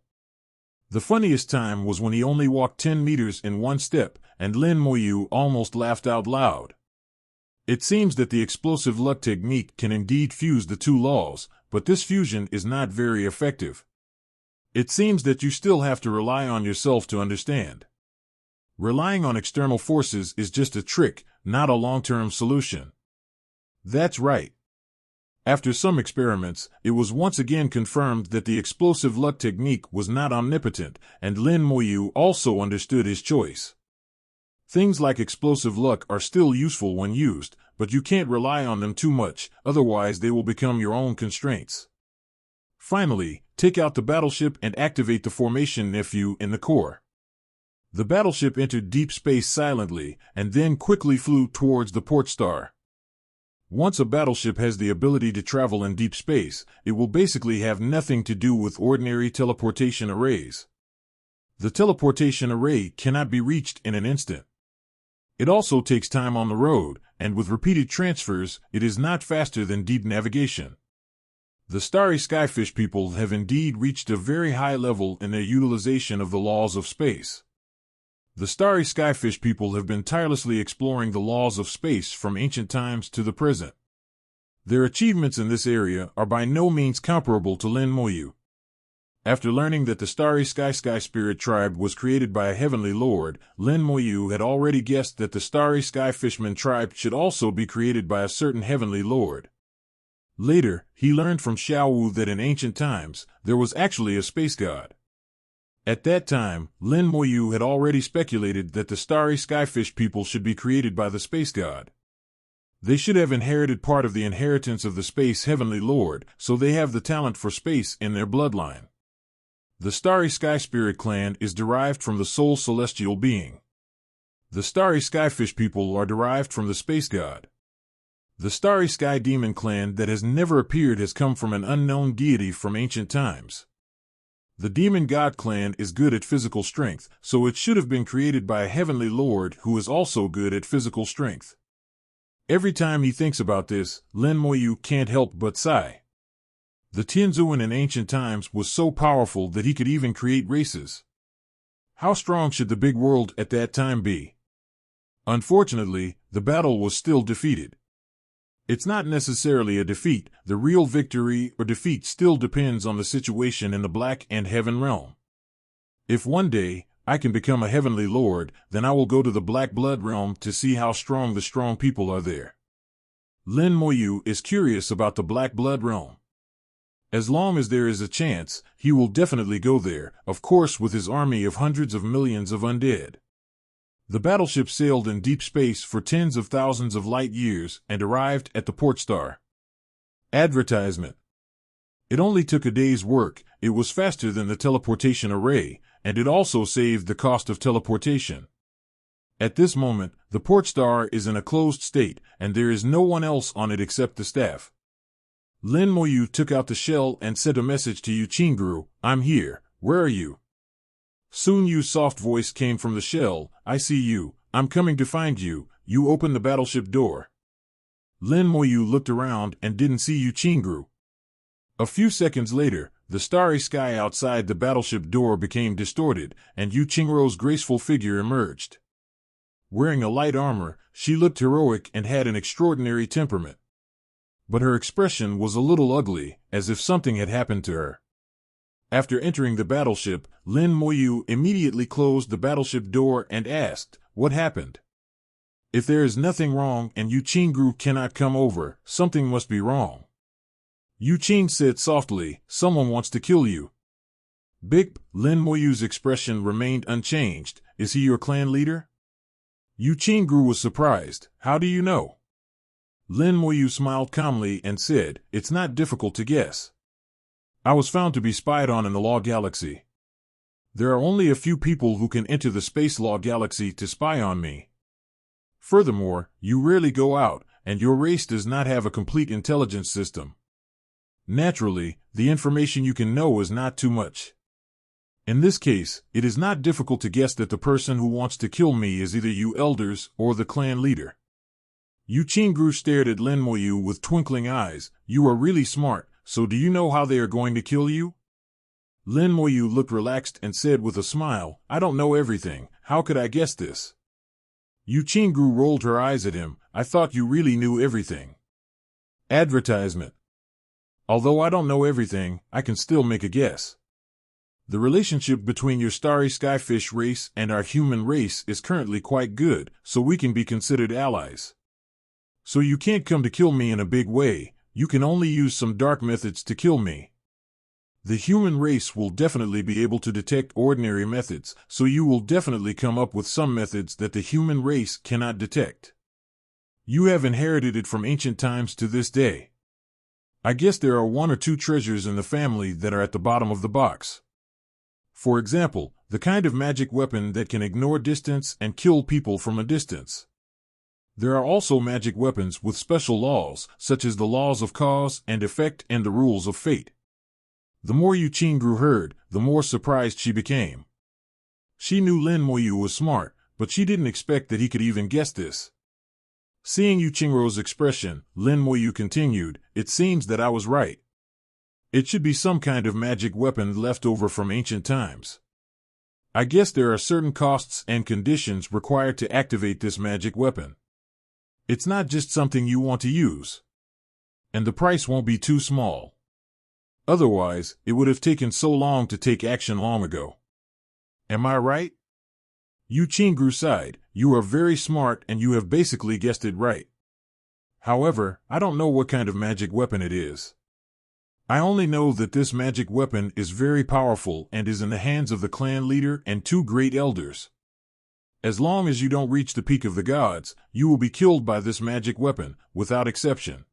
The funniest time was when he only walked 10 meters in 1 step, and Lin Moyu almost laughed out loud. It seems that the explosive luck technique can indeed fuse the 2 laws, but this fusion is not very effective. It seems that you still have to rely on yourself to understand. Relying on external forces is just a trick, not a long-term solution. That's right. After some experiments, it was once again confirmed that the explosive luck technique was not omnipotent, and Lin Moyu also understood his choice. Things like explosive luck are still useful when used, but you can't rely on them too much, otherwise they will become your own constraints. Finally, take out the battleship and activate the formation nephew in the core. The battleship entered deep space silently, and then quickly flew towards the port star. Once a battleship has the ability to travel in deep space, it will basically have nothing to do with ordinary teleportation arrays. The teleportation array cannot be reached in an instant. It also takes time on the road, and with repeated transfers, it is not faster than deep navigation. The Starry Skyfish people have indeed reached a very high level in their utilization of the laws of space. The Starry Skyfish people have been tirelessly exploring the laws of space from ancient times to the present. Their achievements in this area are by no means comparable to Lin Moyu. After learning that the Starry Sky Spirit tribe was created by a heavenly lord, Lin Moyu had already guessed that the Starry Sky Fishman tribe should also be created by a certain heavenly lord. Later, he learned from Xiao Wu that in ancient times, there was actually a space god. At that time, Lin Moyu had already speculated that the Starry Skyfish people should be created by the space god. They should have inherited part of the inheritance of the space heavenly lord, so they have the talent for space in their bloodline. The Starry Sky Spirit clan is derived from the sole celestial being. The Starry Skyfish people are derived from the space god. The Starry Sky Demon clan that has never appeared has come from an unknown deity from ancient times. The Demon God clan is good at physical strength, so it should have been created by a heavenly lord who is also good at physical strength. Every time he thinks about this, Lin Moyu can't help but sigh. The Tianzuan in ancient times was so powerful that he could even create races. How strong should the big world at that time be? Unfortunately, the battle was still defeated. It's not necessarily a defeat. The real victory or defeat still depends on the situation in the Black and Heaven realm. If one day I can become a heavenly lord, then I will go to the Black Blood realm to see how strong the strong people are there. Lin Moyu is curious about the Black Blood realm. As long as there is a chance, he will definitely go there, of course with his army of hundreds of millions of undead. The battleship sailed in deep space for tens of thousands of light years and arrived at the port star. Advertisement. It only took a day's work, it was faster than the teleportation array, and it also saved the cost of teleportation. At this moment, the port star is in a closed state, and there is no one else on it except the staff. Lin Moyu took out the shell and sent a message to Yu Qingru, "I'm here, where are you?" Soon Yu's soft voice came from the shell, "I see you, I'm coming to find you, you open the battleship door." Lin Moyu looked around and didn't see Yu Qingru. A few seconds later, the starry sky outside the battleship door became distorted, and Yu Qingru's graceful figure emerged. Wearing a light armor, she looked heroic and had an extraordinary temperament. But her expression was a little ugly, as if something had happened to her. After entering the battleship, Lin Moyu immediately closed the battleship door and asked, "What happened?" "If there is nothing wrong and Yu Qingru cannot come over, something must be wrong." Yu Qing said softly, "Someone wants to kill you." Big Lin Moyu's expression remained unchanged. "Is he your clan leader?" Yu Qingru was surprised. "How do you know?" Lin Moyu smiled calmly and said, "It's not difficult to guess. I was found to be spied on in the Law Galaxy. There are only a few people who can enter the Space Law Galaxy to spy on me. Furthermore, you rarely go out, and your race does not have a complete intelligence system. Naturally, the information you can know is not too much. In this case, it is not difficult to guess that the person who wants to kill me is either you elders or the clan leader." Yu Qingru stared at Lin Moyu with twinkling eyes. "You are really smart, so do you know how they are going to kill you?" Lin Moyu looked relaxed and said with a smile, "I don't know everything, how could I guess this?" Yu Qingru rolled her eyes at him. "I thought you really knew everything." Advertisement. Although I don't know everything, I can still make a guess. The relationship between your starry skyfish race and our human race is currently quite good, so we can be considered allies. So you can't come to kill me in a big way, you can only use some dark methods to kill me. The human race will definitely be able to detect ordinary methods, so you will definitely come up with some methods that the human race cannot detect. You have inherited it from ancient times to this day. I guess there are one or two treasures in the family that are at the bottom of the box. For example, the kind of magic weapon that can ignore distance and kill people from a distance. There are also magic weapons with special laws, such as the laws of cause and effect and the rules of fate. The more Yu Qingru heard, the more surprised she became. She knew Lin Moyu was smart, but she didn't expect that he could even guess this. Seeing Yu Qingru's expression, Lin Moyu continued, "It seems that I was right. It should be some kind of magic weapon left over from ancient times. I guess there are certain costs and conditions required to activate this magic weapon. It's not just something you want to use. And the price won't be too small. Otherwise, it would have taken so long to take action long ago. Am I right?" Yu Qingru sighed. "You are very smart and you have basically guessed it right. However, I don't know what kind of magic weapon it is. I only know that this magic weapon is very powerful and is in the hands of the clan leader and 2 great elders. As long as you don't reach the peak of the gods, you will be killed by this magic weapon, without exception."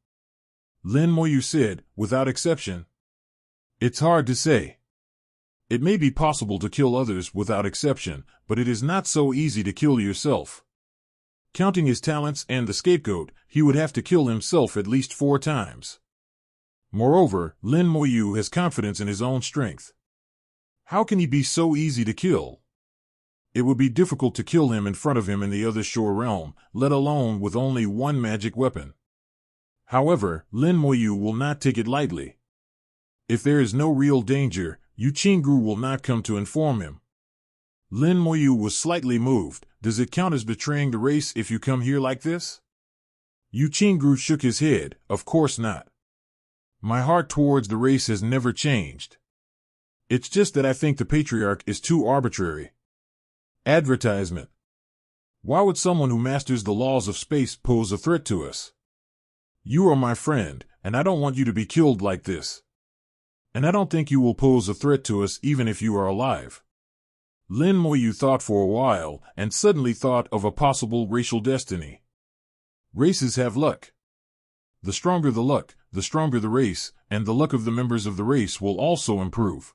Lin Moyu said, "Without exception?" "It's hard to say. It may be possible to kill others without exception, but it is not so easy to kill yourself. Counting his talents and the scapegoat, he would have to kill himself at least 4 times. Moreover, Lin Moyu has confidence in his own strength. How can he be so easy to kill? It would be difficult to kill him in front of him in the other shore realm, let alone with only 1 magic weapon. However, Lin Moyu will not take it lightly. If there is no real danger, Yu Qingru will not come to inform him." Lin Moyu was slightly moved. "Does it count as betraying the race if you come here like this?" Yu Qingru shook his head. "Of course not. My heart towards the race has never changed. It's just that I think the patriarch is too arbitrary." Advertisement. Why would someone who masters the laws of space pose a threat to us? You are my friend, and I don't want you to be killed like this. And I don't think you will pose a threat to us even if you are alive. Lin Moyu thought for a while, and suddenly thought of a possible racial destiny. Races have luck. The stronger the luck, the stronger the race, and the luck of the members of the race will also improve.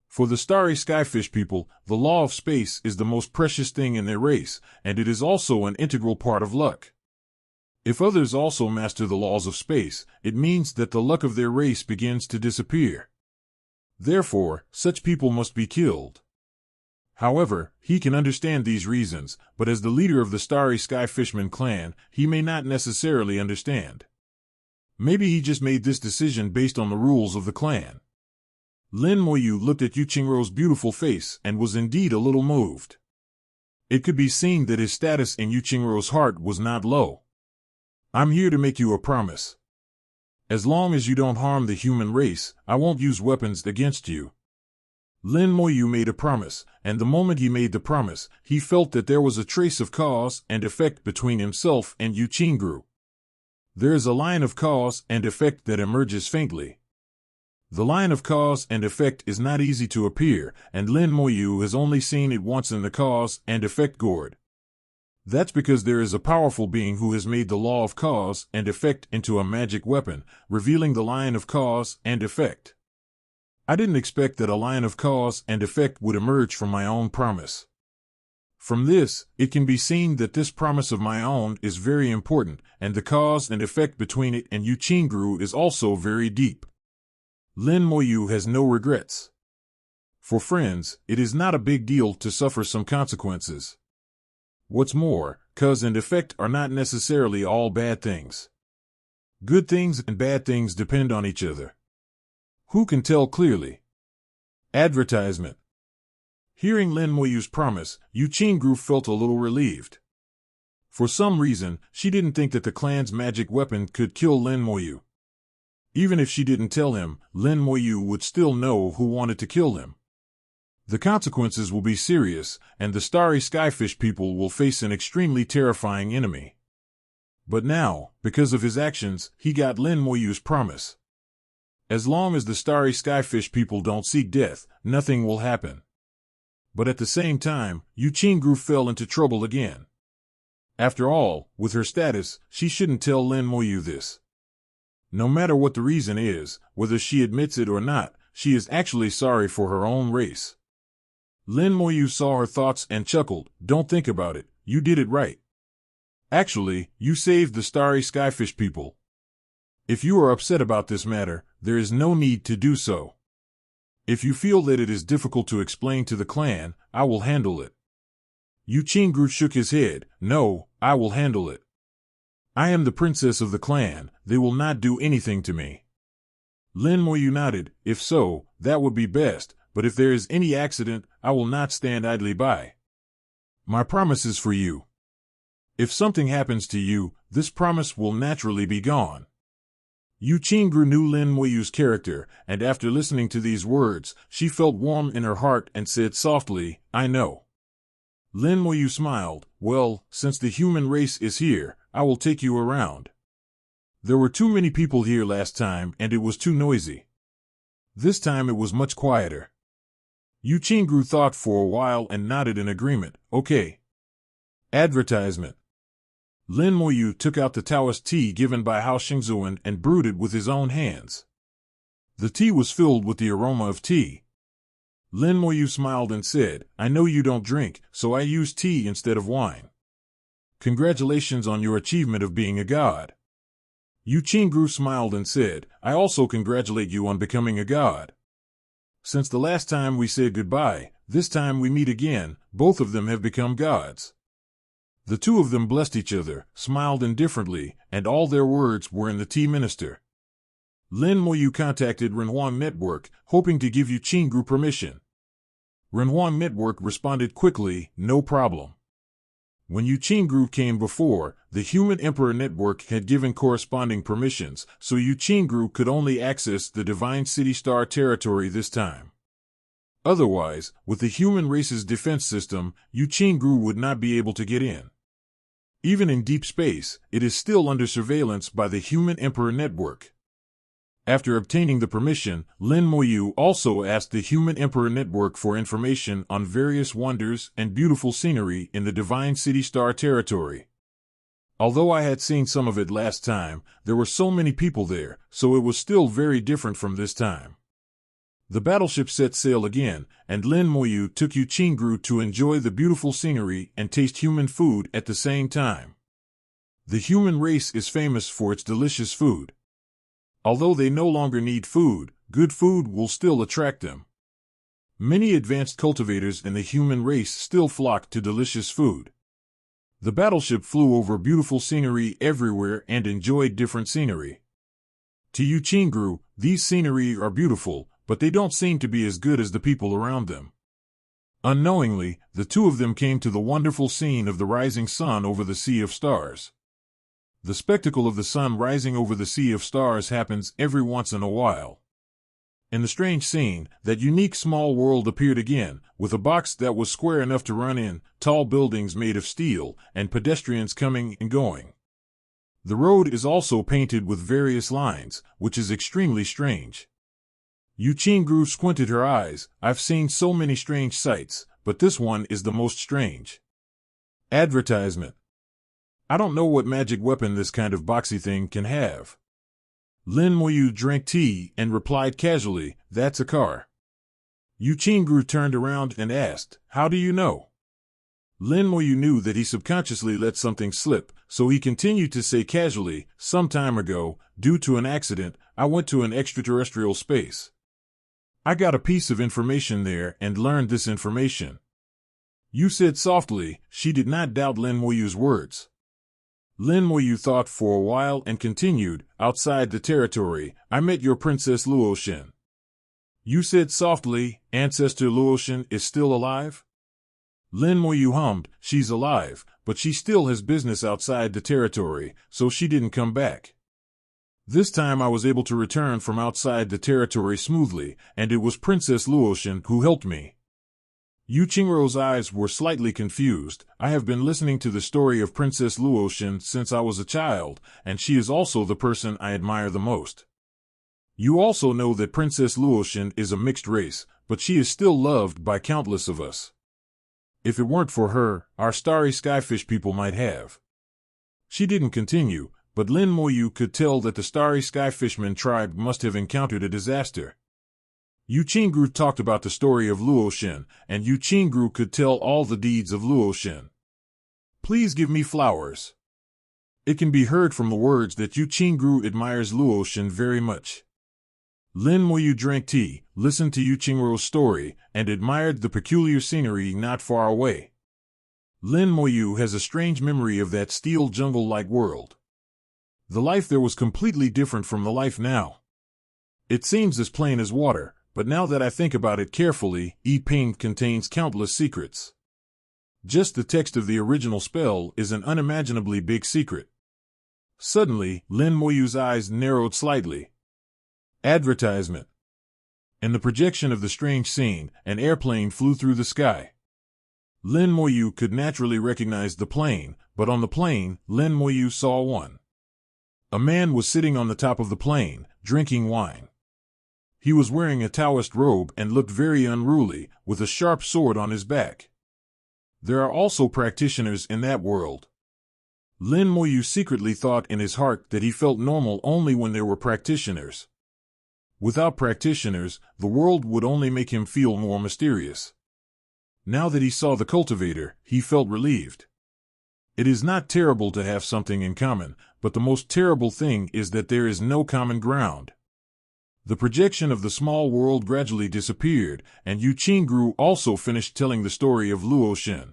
For the starry skyfish people, the law of space is the most precious thing in their race, and it is also an integral part of luck. If others also master the laws of space, it means that the luck of their race begins to disappear. Therefore, such people must be killed. However, he can understand these reasons, but as the leader of the Starry Sky Fishman clan, he may not necessarily understand. Maybe he just made this decision based on the rules of the clan. Lin Moyu looked at Yu Qingru's beautiful face and was indeed a little moved. It could be seen that his status in Yu Qingru's heart was not low. "I'm here to make you a promise. As long as you don't harm the human race, I won't use weapons against you." Lin Moyu made a promise, and the moment he made the promise, he felt that there was a trace of cause and effect between himself and Yu Qingru. There is a line of cause and effect that emerges faintly. The line of cause and effect is not easy to appear, and Lin Moyu has only seen it once in the cause and effect gourd. That's because there is a powerful being who has made the law of cause and effect into a magic weapon, revealing the line of cause and effect. I didn't expect that a line of cause and effect would emerge from my own promise. From this, it can be seen that this promise of my own is very important, and the cause and effect between it and Yu Qingru is also very deep. Lin Moyu has no regrets. For friends, it is not a big deal to suffer some consequences. What's more, cause and effect are not necessarily all bad things. Good things and bad things depend on each other. Who can tell clearly? Advertisement. Hearing Lin Moyu's promise, Yu Qingru felt a little relieved. For some reason, she didn't think that the clan's magic weapon could kill Lin Moyu. Even if she didn't tell him, Lin Moyu would still know who wanted to kill him. The consequences will be serious, and the Starry Skyfish people will face an extremely terrifying enemy. But now, because of his actions, he got Lin Moyu's promise. As long as the Starry Skyfish people don't seek death, nothing will happen. But at the same time, Yu Qingru fell into trouble again. After all, with her status, she shouldn't tell Lin Moyu this. No matter what the reason is, whether she admits it or not, she is actually sorry for her own race. Lin Moyu saw her thoughts and chuckled. "Don't think about it, you did it right. Actually, you saved the starry skyfish people. If you are upset about this matter, there is no need to do so. If you feel that it is difficult to explain to the clan, I will handle it. Yu Qingru shook his head. No, I will handle it. I am the princess of the clan, they will not do anything to me. Lin Moyu nodded. If so, that would be best, but if there is any accident, I will not stand idly by. My promise is for you. If something happens to you, this promise will naturally be gone. Yu Qingru knew Lin Moyu's character, and after listening to these words, she felt warm in her heart and said softly, I know. Lin Moyu smiled. Well, since the human race is here, I will take you around. There were too many people here last time and it was too noisy. This time it was much quieter. Yu Qingru thought for a while and nodded in agreement. Okay. Advertisement. Lin Moyu took out the Taoist tea given by Hao Xingzuan and brewed it with his own hands. The tea was filled with the aroma of tea. Lin Moyu smiled and said, I know you don't drink, so I use tea instead of wine. Congratulations on your achievement of being a god. Yu Qingru smiled and said, I also congratulate you on becoming a god. Since the last time we said goodbye, this time we meet again, both of them have become gods. The two of them blessed each other, smiled indifferently, and all their words were in the tea minister. Lin Moyu contacted Renhuang Network, hoping to give Yu Qingru permission. Renhuang Network responded quickly, no problem. When Yu Qingru came before, the Human Emperor Network had given corresponding permissions, so Yu Qingru could only access the Divine City Star territory this time. Otherwise, with the human race's defense system, Yu Qingru would not be able to get in. Even in deep space, it is still under surveillance by the Human Emperor Network. After obtaining the permission, Lin Moyu also asked the Human Emperor Network for information on various wonders and beautiful scenery in the Divine City Star territory. Although I had seen some of it last time, there were so many people there, so it was still very different from this time. The battleship set sail again, and Lin Moyu took Yu Qingru to enjoy the beautiful scenery and taste human food at the same time. The human race is famous for its delicious food. Although they no longer need food, good food will still attract them. Many advanced cultivators in the human race still flock to delicious food. The battleship flew over beautiful scenery everywhere and enjoyed different scenery. To Yu Qingru, these scenery are beautiful, but they don't seem to be as good as the people around them. Unknowingly, the two of them came to the wonderful scene of the rising sun over the sea of stars. The spectacle of the sun rising over the sea of stars happens every once in a while. In the strange scene, that unique small world appeared again, with a box that was square enough to run in, tall buildings made of steel, and pedestrians coming and going. The road is also painted with various lines, which is extremely strange. Yu Qingru squinted her eyes. I've seen so many strange sights, but this one is the most strange. Advertisement. I don't know what magic weapon this kind of boxy thing can have. Lin Moyu drank tea and replied casually, that's a car. Yu Qingru turned around and asked, how do you know? Lin Moyu knew that he subconsciously let something slip, so he continued to say casually, some time ago, due to an accident, I went to an extraterrestrial space. I got a piece of information there and learned this information. Yu said softly. She did not doubt Lin Moyu's words. Lin Moyu thought for a while and continued, outside the territory, I met your Princess Luoshin. Yu said softly, Ancestor Luoshin is still alive? Lin Moyu hummed, she's alive, but she still has business outside the territory, so she didn't come back. This time I was able to return from outside the territory smoothly, and it was Princess Luoshin who helped me. Yu Qingru's eyes were slightly confused. I have been listening to the story of Princess Luoshin since I was a child, and she is also the person I admire the most. You also know that Princess Luoshin is a mixed race, but she is still loved by countless of us. If it weren't for her, our starry skyfish people might have. She didn't continue, but Lin Moyu could tell that the starry skyfishman tribe must have encountered a disaster. Yu Qingru talked about the story of Luoshin, and Yu Qingru could tell all the deeds of Luoshin. Please give me flowers. It can be heard from the words that Yu Qingru admires Luo Shen very much. Lin Moyu drank tea, listened to Yu Qingru's story, and admired the peculiar scenery not far away. Lin Moyu has a strange memory of that steel jungle-like world. The life there was completely different from the life now. It seems as plain as water, but now that I think about it carefully, Yi Ping contains countless secrets. Just the text of the original spell is an unimaginably big secret. Suddenly, Lin Moyu's eyes narrowed slightly. Advertisement. In the projection of the strange scene, an airplane flew through the sky. Lin Moyu could naturally recognize the plane, but on the plane, Lin Moyu saw one. A man was sitting on the top of the plane, drinking wine. He was wearing a Taoist robe and looked very unruly, with a sharp sword on his back. There are also practitioners in that world. Lin Moyu secretly thought in his heart that he felt normal only when there were practitioners. Without practitioners, the world would only make him feel more mysterious. Now that he saw the cultivator, he felt relieved. It is not terrible to have something in common, but the most terrible thing is that there is no common ground. The projection of the small world gradually disappeared, and Yu Qingru also finished telling the story of Luo Shen.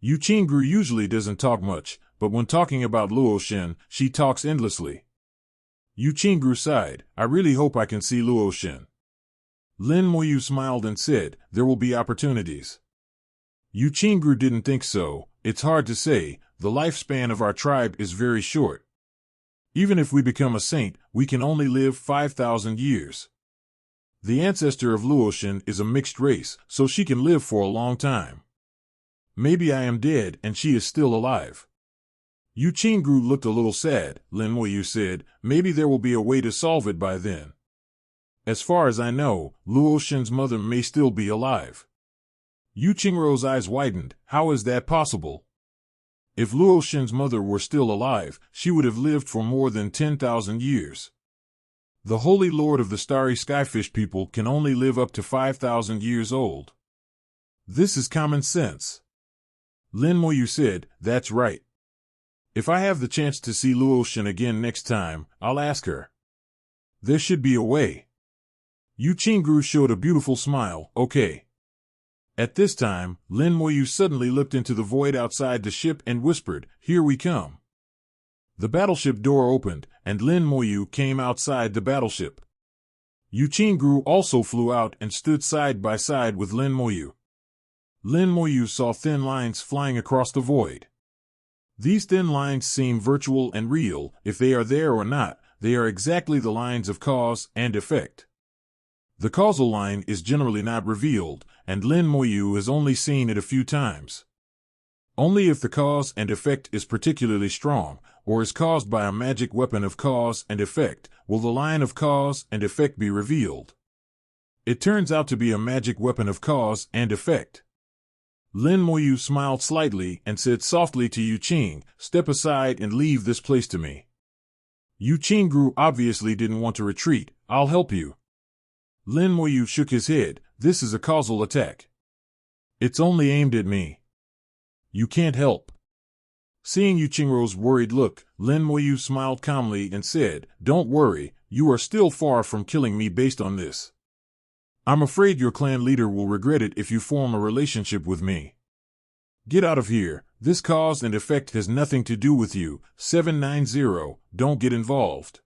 Yu Qingru usually doesn't talk much, but when talking about Luo Shen, she talks endlessly. Yu Qingru sighed, I really hope I can see Luo Shen. Lin Moyu smiled and said, there will be opportunities. Yu Qingru didn't think so. It's hard to say, the lifespan of our tribe is very short. Even if we become a saint, we can only live 5,000 years. The ancestor of Luo Shen is a mixed race, so she can live for a long time. Maybe I am dead and she is still alive. Yu Qingru looked a little sad. Lin Moyu said, maybe there will be a way to solve it by then. As far as I know, Luo Shen's mother may still be alive. Yu Qingru's eyes widened. How is that possible? If Luo Shen's mother were still alive, she would have lived for more than 10,000 years. The Holy Lord of the Starry Skyfish people can only live up to 5,000 years old. This is common sense. Lin Moyu said, that's right. If I have the chance to see Luo Shen again next time, I'll ask her. There should be a way. Yu Qingru showed a beautiful smile, okay. At this time, Lin Moyu suddenly looked into the void outside the ship and whispered, here we come. The battleship door opened, and Lin Moyu came outside the battleship. Yu Qingru also flew out and stood side by side with Lin Moyu. Lin Moyu saw thin lines flying across the void. These thin lines seem virtual and real. If they are there or not, they are exactly the lines of cause and effect. The causal line is generally not revealed, and Lin Moyu has only seen it a few times. Only if the cause and effect is particularly strong, or is caused by a magic weapon of cause and effect, will the line of cause and effect be revealed. It turns out to be a magic weapon of cause and effect. Lin Moyu smiled slightly and said softly to Yu Qing, step aside and leave this place to me. Yu Qingru obviously didn't want to retreat. I'll help you. Lin Moyu shook his head. This is a causal attack. It's only aimed at me. You can't help. Seeing Yu Qingru's worried look, Lin Moyu smiled calmly and said, don't worry, you are still far from killing me based on this. I'm afraid your clan leader will regret it if you form a relationship with me. Get out of here. This cause and effect has nothing to do with you. 790, don't get involved.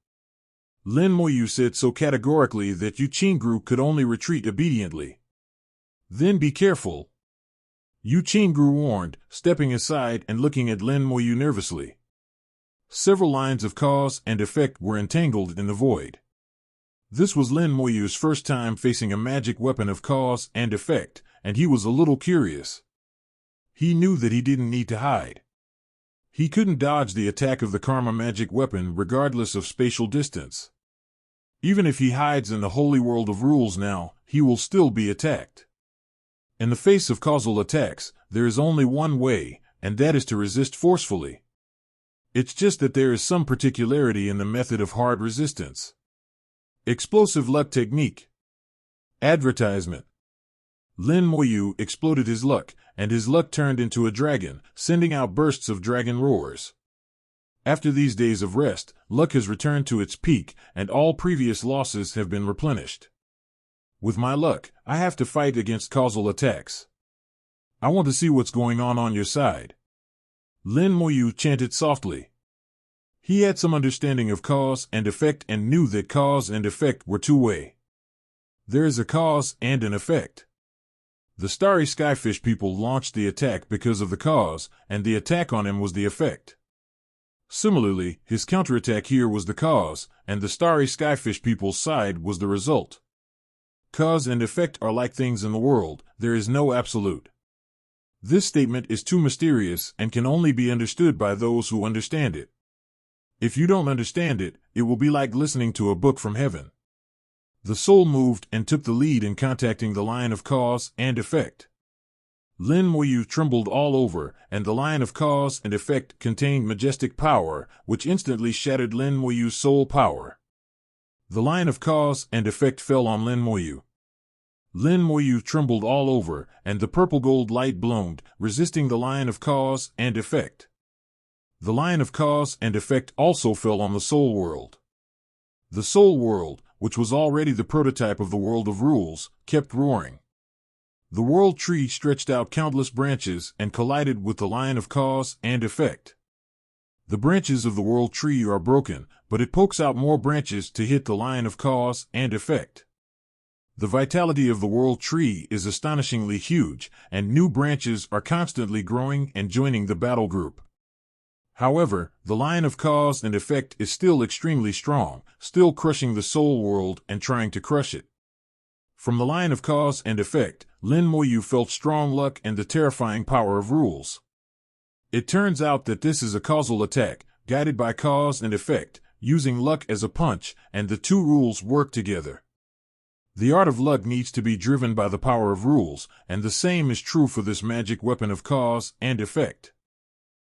Lin Moyu said so categorically that Yu Qingru could only retreat obediently. Then be careful. Yu Qingru warned, stepping aside and looking at Lin Moyu nervously. Several lines of cause and effect were entangled in the void. This was Lin Moyu's first time facing a magic weapon of cause and effect, and he was a little curious. He knew that he didn't need to hide. He couldn't dodge the attack of the karma magic weapon regardless of spatial distance. Even if he hides in the holy world of rules now, he will still be attacked. In the face of causal attacks, there is only one way, and that is to resist forcefully. It's just that there is some particularity in the method of hard resistance. Explosive luck technique. Advertisement. Lin Moyu exploded his luck, and his luck turned into a dragon, sending out bursts of dragon roars. After these days of rest, luck has returned to its peak, and all previous losses have been replenished. With my luck, I have to fight against causal attacks. I want to see what's going on your side. Lin Moyu chanted softly. He had some understanding of cause and effect and knew that cause and effect were two-way. There is a cause and an effect. The starry skyfish people launched the attack because of the cause, and the attack on him was the effect. Similarly, his counterattack here was the cause, and the starry skyfish people's side was the result. Cause and effect are like things in the world, there is no absolute. This statement is too mysterious and can only be understood by those who understand it. If you don't understand it, it will be like listening to a book from heaven. The soul moved and took the lead in contacting the line of cause and effect. Lin Moyu trembled all over, and the line of cause and effect contained majestic power, which instantly shattered Lin Moyu's soul power. The line of cause and effect fell on Lin Moyu. Lin Moyu trembled all over, and the purple-gold light bloomed, resisting the line of cause and effect. The line of cause and effect also fell on the soul world. The soul world, which was already the prototype of the world of rules, kept roaring. The world tree stretched out countless branches and collided with the line of cause and effect. The branches of the world tree are broken, but it pokes out more branches to hit the line of cause and effect. The vitality of the world tree is astonishingly huge, and new branches are constantly growing and joining the battle group. However, the line of cause and effect is still extremely strong, still crushing the soul world and trying to crush it. From the line of cause and effect, Lin Moyu felt strong luck and the terrifying power of rules. It turns out that this is a causal attack, guided by cause and effect, using luck as a punch, and the two rules work together. The art of luck needs to be driven by the power of rules, and the same is true for this magic weapon of cause and effect.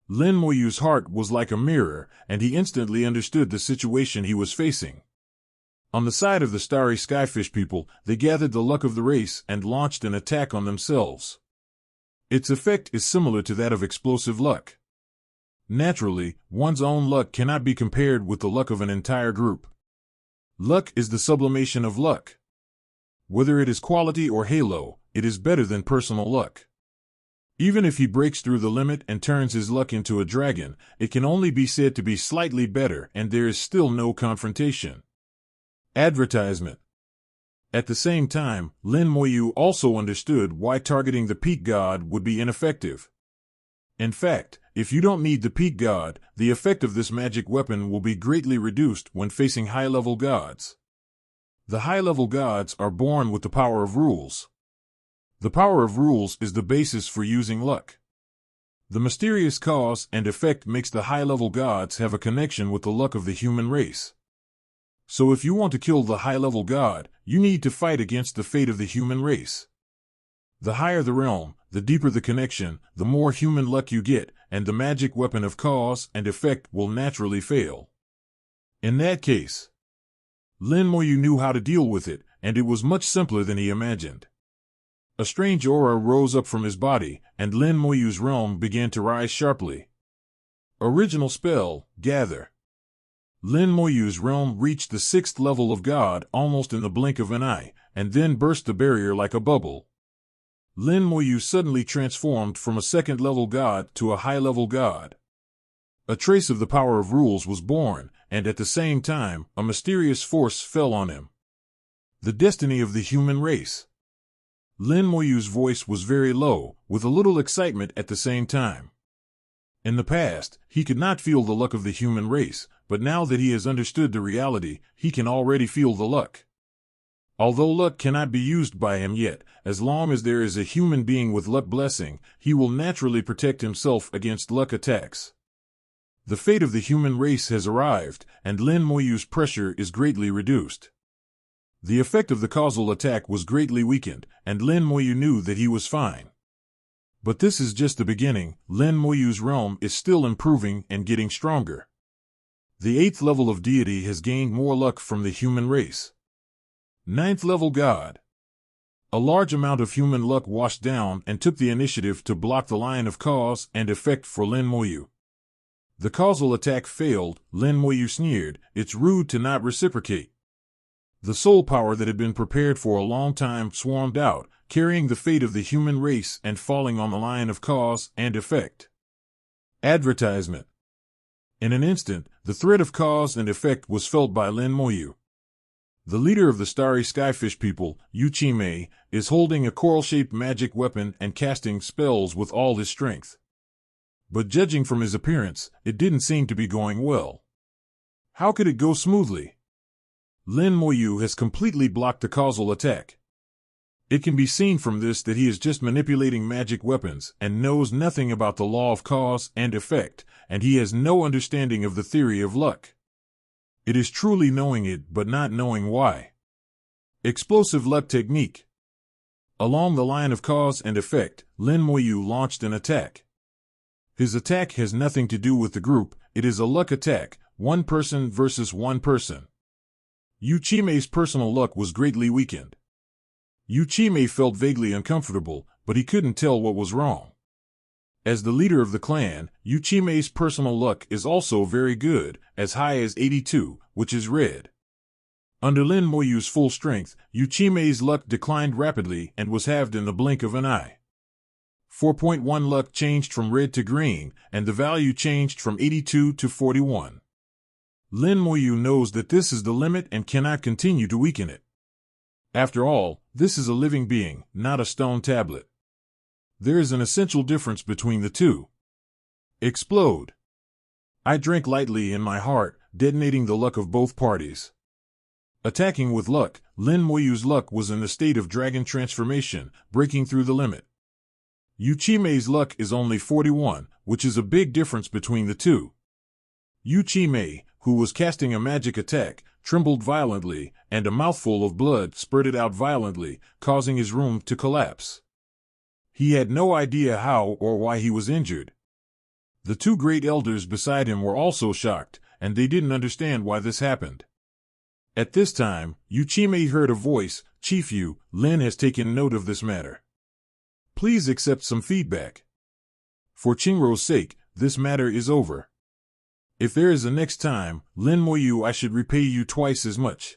Lin Moyu's heart was like a mirror, and he instantly understood the situation he was facing. On the side of the starry skyfish people, they gathered the luck of the race and launched an attack on themselves. Its effect is similar to that of explosive luck. Naturally, one's own luck cannot be compared with the luck of an entire group. Luck is the sublimation of luck. Whether it is quality or halo, it is better than personal luck. Even if he breaks through the limit and turns his luck into a dragon, it can only be said to be slightly better, and there is still no confrontation. Advertisement. At the same time, Lin Moyu also understood why targeting the peak god would be ineffective. In fact, if you don't need the peak god, the effect of this magic weapon will be greatly reduced when facing high-level gods. The high-level gods are born with the power of rules. The power of rules is the basis for using luck. The mysterious cause and effect makes the high-level gods have a connection with the luck of the human race. So if you want to kill the high-level god, you need to fight against the fate of the human race. The higher the realm, the deeper the connection, the more human luck you get, and the magic weapon of cause and effect will naturally fail. In that case, Lin Moyu knew how to deal with it, and it was much simpler than he imagined. A strange aura rose up from his body, and Lin Moyu's realm began to rise sharply. Original spell, Gather. Lin Moyu's realm reached the 6th level of God almost in the blink of an eye, and then burst the barrier like a bubble. Lin Moyu suddenly transformed from a 2nd-level god to a high-level god. A trace of the power of rules was born, and at the same time, a mysterious force fell on him. The destiny of the human race. Lin Moyu's voice was very low, with a little excitement at the same time. In the past, he could not feel the luck of the human race, but now that he has understood the reality, he can already feel the luck. Although luck cannot be used by him yet, as long as there is a human being with luck blessing, he will naturally protect himself against luck attacks. The fate of the human race has arrived, and Lin Moyu's pressure is greatly reduced. The effect of the causal attack was greatly weakened, and Lin Moyu knew that he was fine. But this is just the beginning. Lin Moyu's realm is still improving and getting stronger. The 8th level of deity has gained more luck from the human race. 9th level god. A large amount of human luck washed down and took the initiative to block the line of cause and effect for Lin Moyu. The causal attack failed, Lin Moyu sneered. It's rude to not reciprocate. The soul power that had been prepared for a long time swarmed out, carrying the fate of the human race and falling on the line of cause and effect. Advertisement. In an instant, the threat of cause and effect was felt by Lin Moyu. The leader of the starry skyfish people, Yuchime, is holding a coral-shaped magic weapon and casting spells with all his strength. But judging from his appearance, it didn't seem to be going well. How could it go smoothly? Lin Moyu has completely blocked the causal attack. It can be seen from this that he is just manipulating magic weapons and knows nothing about the law of cause and effect, and he has no understanding of the theory of luck. It is truly knowing it but not knowing why. Explosive luck technique. Along the line of cause and effect, Lin Moyu launched an attack. His attack has nothing to do with the group, it is a luck attack, one person versus one person. Yuchime's personal luck was greatly weakened. Yuchime felt vaguely uncomfortable, but he couldn't tell what was wrong. As the leader of the clan, Yuchime's personal luck is also very good, as high as 82, which is red. Under Lin Moyu's full strength, Yuchime's luck declined rapidly and was halved in the blink of an eye. 4.1 luck changed from red to green, and the value changed from 82 to 41. Lin Moyu knows that this is the limit and cannot continue to weaken it. After all, this is a living being, not a stone tablet. There is an essential difference between the two. Explode. I drank lightly in my heart, detonating the luck of both parties. Attacking with luck, Lin Moyu's luck was in the state of dragon transformation, breaking through the limit. Yuchime's luck is only 41, which is a big difference between the two. Yuchime, who was casting a magic attack, trembled violently, and a mouthful of blood spurted out violently, causing his room to collapse. He had no idea how or why he was injured. The two great elders beside him were also shocked, and they didn't understand why this happened. At this time, Yuchime heard a voice. Chief Yu, Lin has taken note of this matter. Please accept some feedback. For Qingrou's sake, this matter is over. If there is a next time, Lin Moyu, I should repay you twice as much.